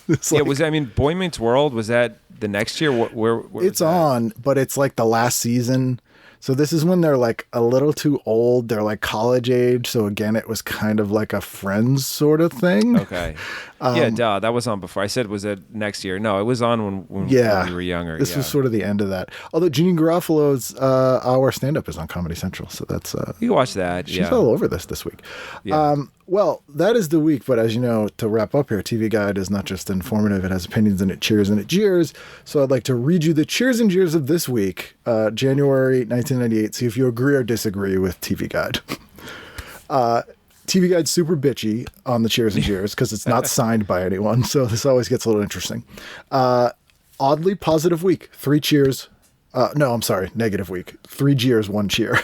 C: It's
D: Yeah,
C: like,
D: Boy Meets World, was that the next year? Where
C: it's on, but it's like the last season. So this is when they're like a little too old. They're like college age. So again, it was kind of like a Friends sort of thing.
D: Okay. That was on before. I said, was it next year? No, it was on when we were younger.
C: This was sort of the end of that. Although Jeannie Garofalo's Our Stand-Up is on Comedy Central. So that's...
D: you can watch that.
C: She's all over this week.
D: Yeah.
C: Well, that is the week. But as you know, to wrap up here, TV Guide is not just informative. It has opinions and it cheers and it jeers. So I'd like to read you the cheers and jeers of this week, January 1998. See if you agree or disagree with TV Guide. TV Guide's super bitchy on the cheers and jeers because it's not signed by anyone. So this always gets a little interesting. Oddly positive week. 3 cheers. No, I'm sorry. Negative week. 3 jeers, 1 cheer.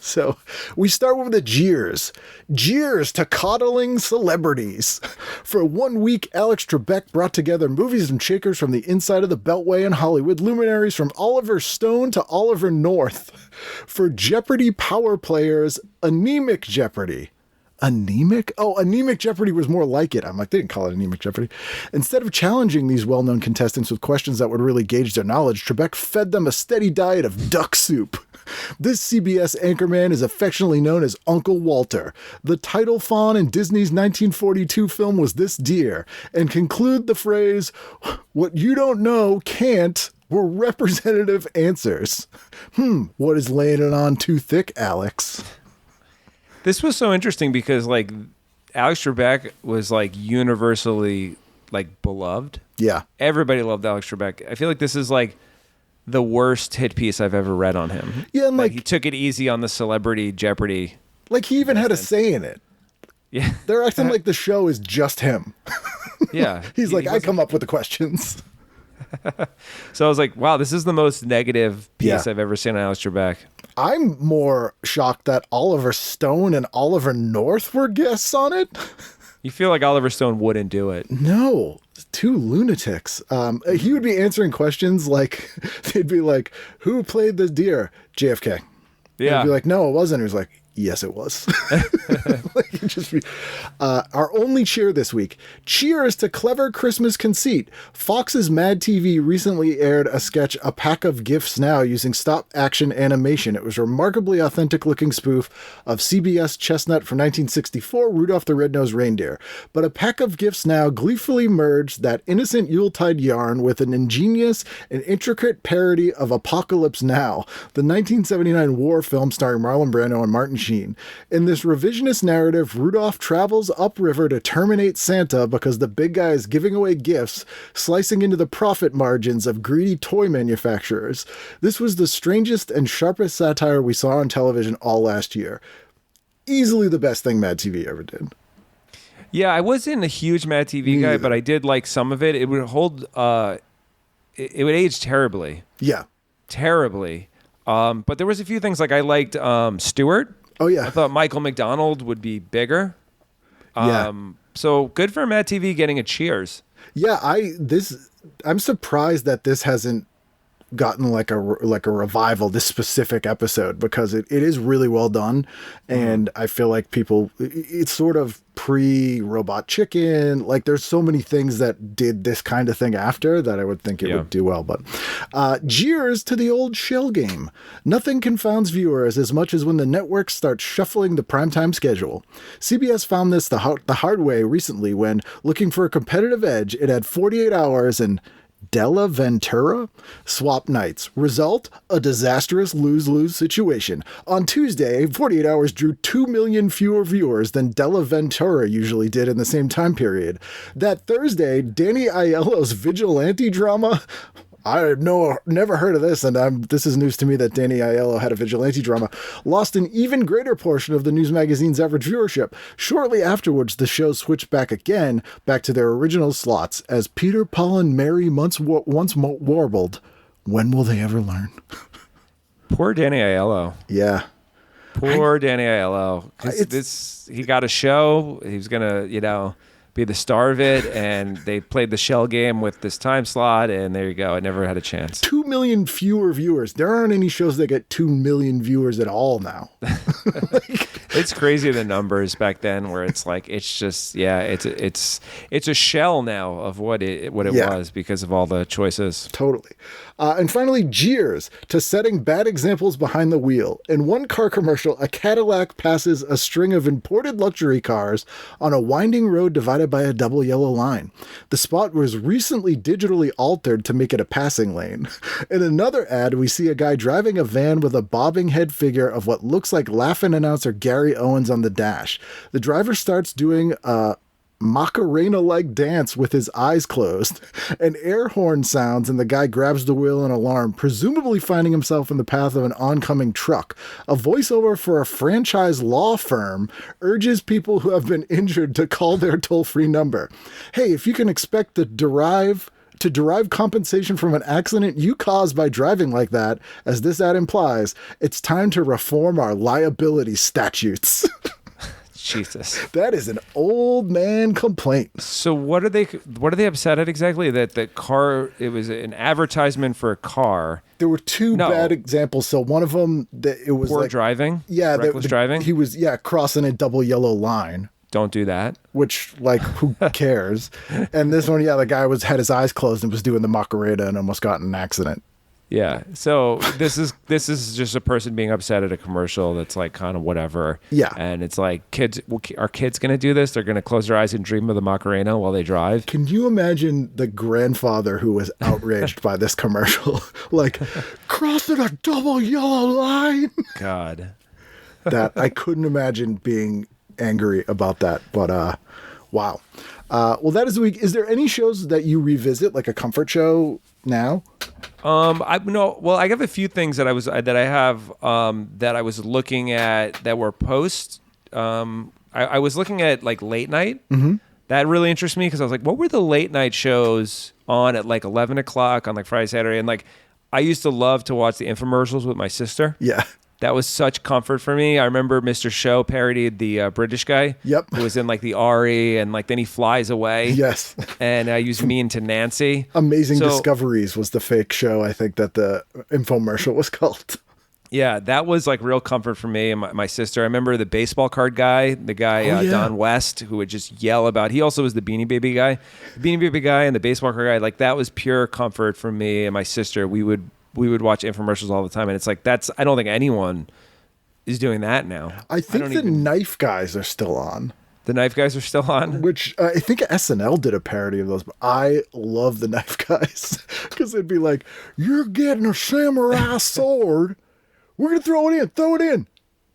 C: So we start with the jeers. Jeers to coddling celebrities. For 1 week, Alex Trebek brought together movies and shakers from the inside of the Beltway in Hollywood, luminaries from Oliver Stone to Oliver North. For Jeopardy power players, anemic Jeopardy. Anemic? Oh, anemic Jeopardy was more like it. I'm like, they didn't call it anemic Jeopardy. Instead of challenging these well-known contestants with questions that would really gauge their knowledge, Trebek fed them a steady diet of duck soup. This CBS anchorman is affectionately known as Uncle Walter. The title fawn in Disney's 1942 film was this deer, and conclude the phrase, "What you don't know can't," were representative answers. What is laying it on too thick, Alex?
D: This was so interesting because like Alex Trebek was like universally like beloved.
C: Yeah.
D: Everybody loved Alex Trebek. I feel like this is like the worst hit piece I've ever read on him.
C: Yeah, and like
D: he took it easy on the celebrity Jeopardy.
C: Like he even had a say in it.
D: Yeah.
C: They're acting like the show is just him.
D: Yeah.
C: He's like, I come up with the questions.
D: So I was like, wow, this is the most negative piece
C: Yeah.
D: I've ever seen on Alex Trebek.
C: I'm more shocked that Oliver Stone and Oliver North were guests on it.
D: You feel like Oliver Stone wouldn't do it.
C: No, 2 lunatics. He would be answering questions like, they'd be like, who played the deer? JFK.
D: Yeah.
C: He'd be like, no, it wasn't. He was like, yes, it was. Like, it'd just be, our only cheer this week. Cheers to clever Christmas conceit. Fox's Mad TV recently aired a sketch, A Pack of Gifts Now, using stop-action animation. It was a remarkably authentic-looking spoof of CBS Chestnut from 1964, Rudolph the Red-Nosed Reindeer. But A Pack of Gifts Now gleefully merged that innocent Yuletide yarn with an ingenious and intricate parody of Apocalypse Now, the 1979 war film starring Marlon Brando and Martin Sheen. In this revisionist narrative, Rudolph travels upriver to terminate Santa because the big guy is giving away gifts, slicing into the profit margins of greedy toy manufacturers. This was the strangest and sharpest satire we saw on television all last year. Easily the best thing Mad TV ever did.
D: Yeah, I wasn't a huge Mad TV guy, but I did like some of it. It would hold, it would age terribly.
C: Yeah.
D: Terribly. But there was a few things like I liked Stewart.
C: Oh, yeah.
D: I thought Michael McDonald would be bigger.
C: Yeah.
D: So good for Mad TV getting a cheers.
C: Yeah, I'm surprised that this hasn't gotten like a revival, this specific episode, because it is really well done. And I feel like it's sort of pre-Robot Chicken. Like there's so many things that did this kind of thing after that I would think it would do well. But jeers to the old shell game. Nothing confounds viewers as much as when the network starts shuffling the primetime schedule. CBS found this the hard way recently when, looking for a competitive edge, it had 48 Hours and Della Ventura swap nights. Result, a disastrous lose-lose situation. On Tuesday, 48 Hours drew 2 million fewer viewers than Della Ventura usually did in the same time period. That Thursday, Danny Aiello's vigilante drama... I never heard of this, and this is news to me that Danny Aiello had a vigilante drama, lost an even greater portion of the news magazine's average viewership. Shortly afterwards, the show switched back to their original slots, as Peter, Paul, and Mary once warbled, "When will they ever learn?"
D: Poor Danny Aiello.
C: Yeah.
D: Poor Danny Aiello. He got a show. He was going to, be the star of it, and they played the shell game with this time slot, and there you go. I never had a chance. 2
C: million fewer viewers. There aren't any shows that get 2 million viewers at all now.
D: It's crazy the numbers back then where it's like it's just it's a shell now of what it was because of all the choices.
C: Totally. And finally, Jeers, to setting bad examples behind the wheel. In one car commercial, a Cadillac passes a string of imported luxury cars on a winding road divided by a double yellow line. The spot was recently digitally altered to make it a passing lane. In another ad, we see a guy driving a van with a bobbing head figure of what looks like Laugh-In announcer Gary Owens on the dash. The driver starts doing a Macarena-like dance with his eyes closed. An air horn sounds and the guy grabs the wheel in alarm, presumably finding himself in the path of an oncoming truck. A voiceover for a franchise law firm urges people who have been injured to call their toll-free number. Hey, if you can expect to derive compensation from an accident you caused by driving like that, as this ad implies, it's time to reform our liability statutes.
D: Jesus.
C: That is an old man complaint.
D: So what are they upset at exactly? That the car, it was an advertisement for a car.
C: There were two bad examples. So one of them, it was
D: poor
C: like
D: driving.
C: Yeah,
D: reckless driving.
C: He was crossing a double yellow line.
D: Don't do that.
C: Which, like, who cares? And this one, the guy had his eyes closed and was doing the Macarena and almost got in an accident.
D: Yeah. So this is just a person being upset at a commercial that's like kind of whatever.
C: Yeah.
D: And it's like, are kids going to do this? They're going to close their eyes and dream of the Macarena while they drive.
C: Can you imagine the grandfather who was outraged by this commercial? Like, crossing a double yellow line.
D: God.
C: That I couldn't imagine being angry about that, but wow. Well, that is the week. Is there any shows that you revisit, like a comfort show now?
D: I have a few things that I was looking at that were post. I was looking at like late night. Mm-hmm. That really interests me because I was like, what were the late night shows on at like 11 o'clock on like Friday, Saturday? And like, I used to love to watch the infomercials with my sister.
C: Yeah.
D: That was such comfort for me. I remember Mr. Show parodied the British guy.
C: Yep.
D: Who was in like the RE and like then he flies away.
C: Yes.
D: And I used Mean to Nancy.
C: Amazing Discoveries was the fake show, I think, that the infomercial was called.
D: Yeah, that was like real comfort for me and my sister. I remember the baseball card guy, the guy Don West, who would just yell about. He also was the Beanie Baby guy. The Beanie Baby guy and the baseball card guy, like that was pure comfort for me and my sister. We would watch infomercials all the time, and it's like I don't think anyone is doing that now.
C: I think Knife Guys are still on.
D: The Knife Guys are still on?
C: Which I think SNL did a parody of those, but I love the Knife Guys because it'd be like, you're getting a samurai sword. We're going to throw it in.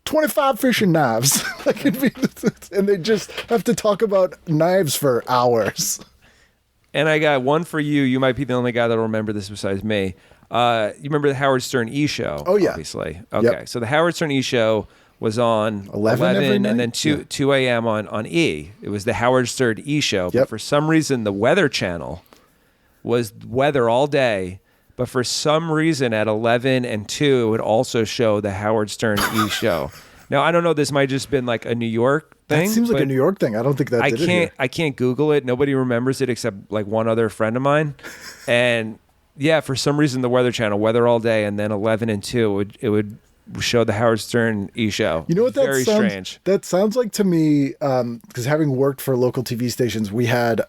C: 25 fishing knives. Like and they just have to talk about knives for hours.
D: And I got one for you. You might be the only guy that'll remember this besides me. You remember the Howard Stern E! Show?
C: Oh, yeah.
D: Obviously. Okay.
C: Yep.
D: So the Howard Stern E! Show was on 11 and then 2 a.m. on E! It was the Howard Stern E! Show. But for some reason, the Weather Channel was weather all day. But for some reason, at 11 and 2, it would also show the Howard Stern E! Show. Now, I don't know. This might just been like a New York thing.
C: That seems like a New York thing. I don't think that did it here.
D: I can't Google it. Nobody remembers it except like one other friend of mine. And yeah, for some reason, the Weather Channel, weather all day, and then 11 and 2, it would show the Howard Stern E! Show.
C: You know what that sounds
D: strange.
C: That sounds like to me, because having worked for local TV stations, we had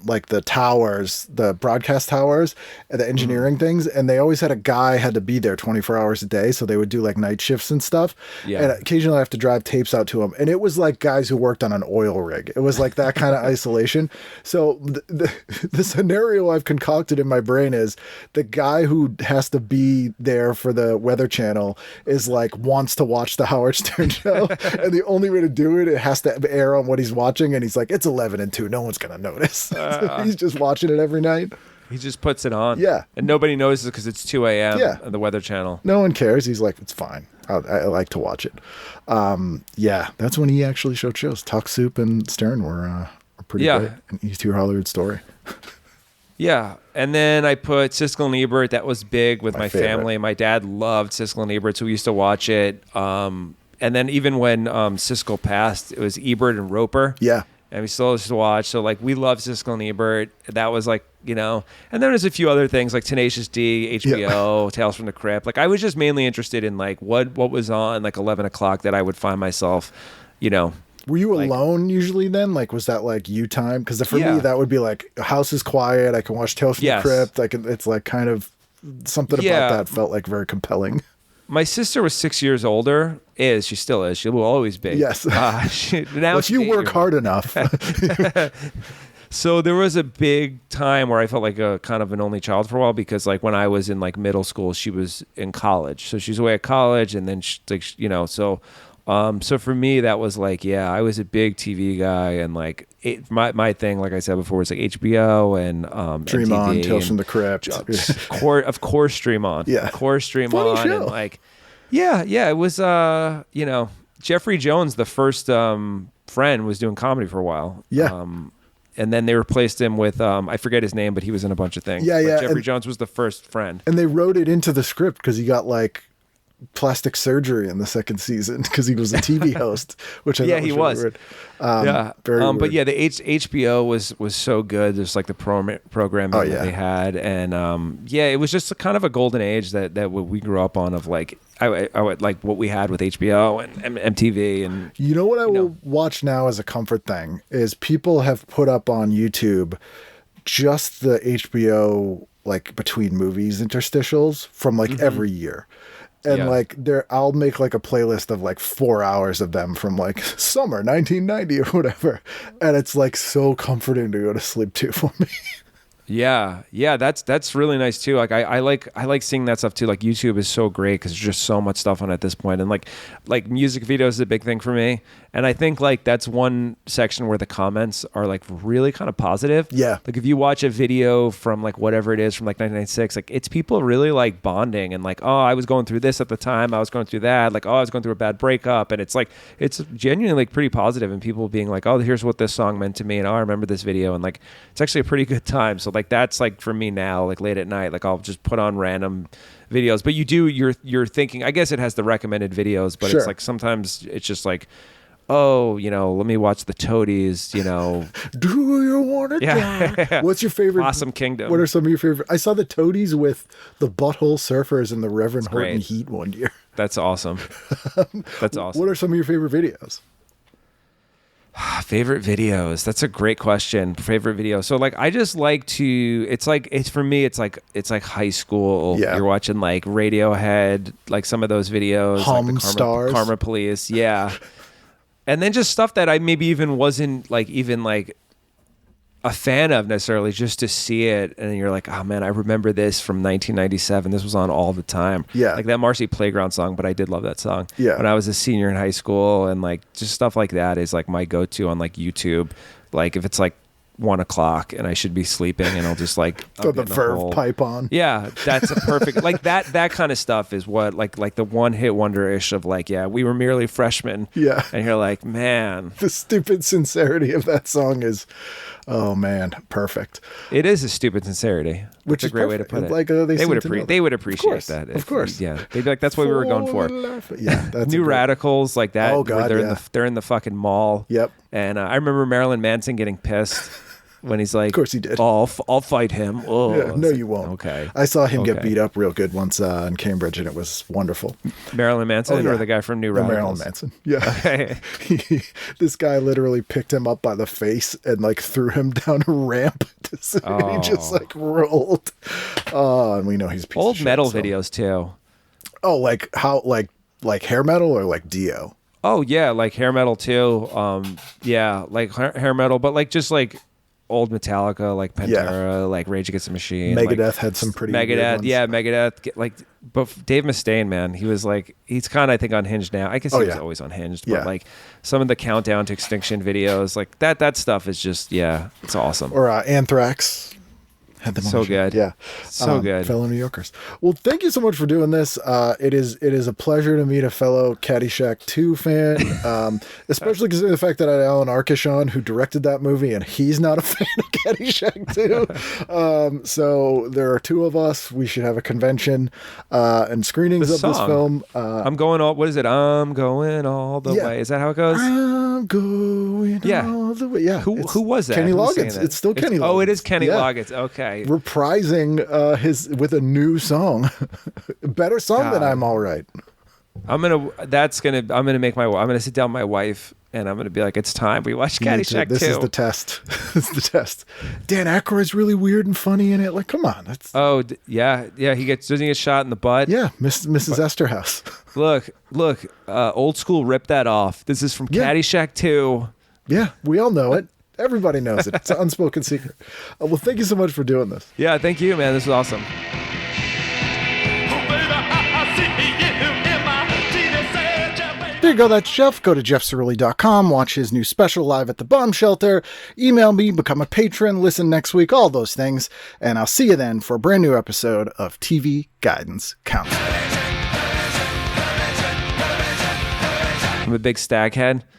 C: like the towers, the broadcast towers, and the engineering things, and they always had a guy had to be there 24 hours a day, so they would do like night shifts and stuff. Yeah. And occasionally I have to drive tapes out to them, and it was like guys who worked on an oil rig. It was like that kind of isolation. So the scenario I've concocted in my brain is the guy who has to be there for the Weather Channel is like wants to watch the Howard Stern show, and the only way to do it has to air on what he's watching, and he's like, it's 11 and 2, no one's gonna notice. So he's just watching it every night.
D: He just puts it on.
C: Yeah.
D: And nobody notices because it's 2 a.m.
C: Yeah.
D: on the Weather Channel.
C: No one cares. He's like, it's fine. I like to watch it. Yeah, that's when he actually showed shows. Talk Soup and Stern were pretty great. An East Here Hollywood Story.
D: Yeah. And then I put Siskel and Ebert. That was big with my family. My dad loved Siskel and Ebert, so we used to watch it. And then even when Siskel passed, it was Ebert and Roper.
C: Yeah.
D: and we still used to watch. So like we love Siskel and Ebert. That was like, and then there's a few other things like Tenacious D, HBO, Tales from the Crypt. Like I was just mainly interested in like what was on like 11 o'clock that I would find myself,
C: Were you alone usually then? Like, was that like you time? Because for me, that would be like, house is quiet. I can watch Tales from the Crypt. It's like kind of something about that felt like very compelling.
D: My sister was 6 years older. She still is. She will always be.
C: Yes.
D: Now
C: if you work hard enough.
D: So there was a big time where I felt like a kind of an only child for a while because like when I was in like middle school, she was in college. So she's away at college, and then so for me, that was like, I was a big TV guy, and like my thing, like I said before, was like HBO and
C: Dream
D: MTV
C: On, Tales from the Crypt.
D: Of course, Dream On.
C: Yeah.
D: Of course, Dream
C: Funny
D: On.
C: show.
D: And like, it was, Jeffrey Jones, the first friend, was doing comedy for a while.
C: Yeah.
D: And then they replaced him with, I forget his name, but he was in a bunch of things.
C: Yeah,
D: But Jeffrey Jones was the first friend.
C: And they wrote it into the script because he got like plastic surgery in the second season because he was a TV host, which I thought
D: he
C: was.
D: was.
C: Really weird. Very weird.
D: But yeah, the HBO was so good. There's like the programming that they had, and it was just kind of a golden age that we grew up on of like I would like what we had with HBO and MTV and
C: what I will watch now as a comfort thing is people have put up on YouTube just the HBO like between movies interstitials from like every year. And like I'll make like a playlist of like 4 hours of them from like summer 1990 or whatever, and it's like so comforting to go to sleep to for me. Yeah,
D: that's really nice too. Like I like seeing that stuff too. Like YouTube is so great because there's just so much stuff on it at this point, and like music videos is a big thing for me. And I think like that's one section where the comments are like really kind of positive.
C: Yeah.
D: Like if you watch a video from like whatever it is from like 1996, like it's people really like bonding and like, oh, I was going through this at the time, I was going through that, like, oh, I was going through a bad breakup, and it's like it's genuinely like pretty positive, and people being like, oh, here's what this song meant to me, and oh, I remember this video, and like it's actually a pretty good time. So like that's like for me now, like late at night, like I'll just put on random videos. But you're thinking, I guess it has the recommended videos, but it's like sometimes it's just like, oh, let me watch the Toadies,
C: Do you want to die? What's your favorite?
D: Awesome Kingdom.
C: What are some of your favorite? I saw the Toadies with the Butthole Surfers and the Reverend Horton Heat one year.
D: That's awesome. That's awesome.
C: What are some of your favorite videos?
D: Favorite videos. That's a great question. Favorite video. So like I just like to it's for me it's like high school.
C: Yeah.
D: You're watching like Radiohead, like some of those videos.
C: Hum
D: like the
C: Stars.
D: Karma Police. Yeah. And then just stuff that I maybe even wasn't like even like a fan of necessarily, just to see it, and you're like, oh man, I remember this from 1997. This was on all the time.
C: Yeah.
D: Like that Marcy Playground song, but I did love that song.
C: Yeah.
D: When I was a senior in high school, and like just stuff like that is like my go-to on like YouTube. Like if it's like 1 o'clock and I should be sleeping, and I'll just like
C: Throw the Verve pipe on.
D: Yeah, that's a perfect like that kind of stuff is what like the one hit wonder ish of like, yeah, we were merely freshmen.
C: Yeah.
D: And you're like, man,
C: the stupid sincerity of that song is, oh man, perfect.
D: It is a stupid sincerity.
C: Which
D: is a great way to put it.
C: Like
D: they would appreciate that.
C: Of course.
D: Yeah. They'd be like, that's what we were going for.
C: Yeah. That's
D: New Radicals like that.
C: Oh God,
D: they're in the fucking mall.
C: Yep.
D: And I remember Marilyn Manson getting pissed when he's like,
C: of course he did.
D: I'll fight him. Oh,
C: yeah, no, you won't.
D: Okay.
C: I saw him get beat up real good once in Cambridge, and it was wonderful.
D: Marilyn Manson or the guy from New Radicals?
C: Marilyn Manson. Yeah. This guy literally picked him up by the face and like threw him down a ramp. And he just like rolled. And we know he's a piece
D: old
C: of shit,
D: metal videos too.
C: Oh, like how like hair metal or like Dio?
D: Oh yeah, like hair metal too. Yeah, like hair metal, but like just like old Metallica, like Pantera, like Rage Against the Machine.
C: Megadeth
D: like,
C: had some pretty
D: Megadeth,
C: ones.
D: yeah, Megadeth. Like, but Dave Mustaine, man, he's kind of I think unhinged now. I guess he was always unhinged, but like some of the Countdown to Extinction videos, like that stuff is just it's awesome.
C: Or Anthrax Had them on
D: So
C: the show.
D: good.
C: Yeah.
D: So good.
C: Fellow New Yorkers. Well, thank you so much for doing this. It is a pleasure to meet a fellow Caddyshack II fan, especially because of the fact that I had Alan Arkish on, who directed that movie, and he's not a fan of Caddyshack II. So there are two of us. We should have a convention and screenings of this film.
D: I'm going all. What is it? I'm going all the way. Is that how it goes?
C: I'm going all the way. Yeah.
D: Who was that?
C: Kenny
D: Who's saying
C: Loggins.
D: that?
C: It's still Kenny Loggins.
D: Oh, it is Kenny
C: Yeah.
D: Loggins. Okay.
C: Reprising his with a new song. Better song than I'm All Right.
D: I'm gonna sit down with my wife and I'm gonna be like, it's time we watch Caddyshack 2.
C: This is the test. This is the test. Dan Aykroyd's really weird and funny in it. Like, come on. That's
D: yeah. He doesn't he get shot in the butt.
C: yeah, Mrs. Esterhouse.
D: Look, old school. Rip that off. This is from Caddyshack 2.
C: Yeah, we all know it. Everybody knows it. It's an unspoken secret. Well, thank you so much for doing this.
D: Yeah, thank you, man. This was awesome.
C: There you go. That's Jeff. Go to jeffcerulli.com. Watch his new special live at the Bomb Shelter. Email me, become a patron, listen next week, all those things. And I'll see you then for a brand new episode of TV Guidance Counselor.
D: I'm a big stag head.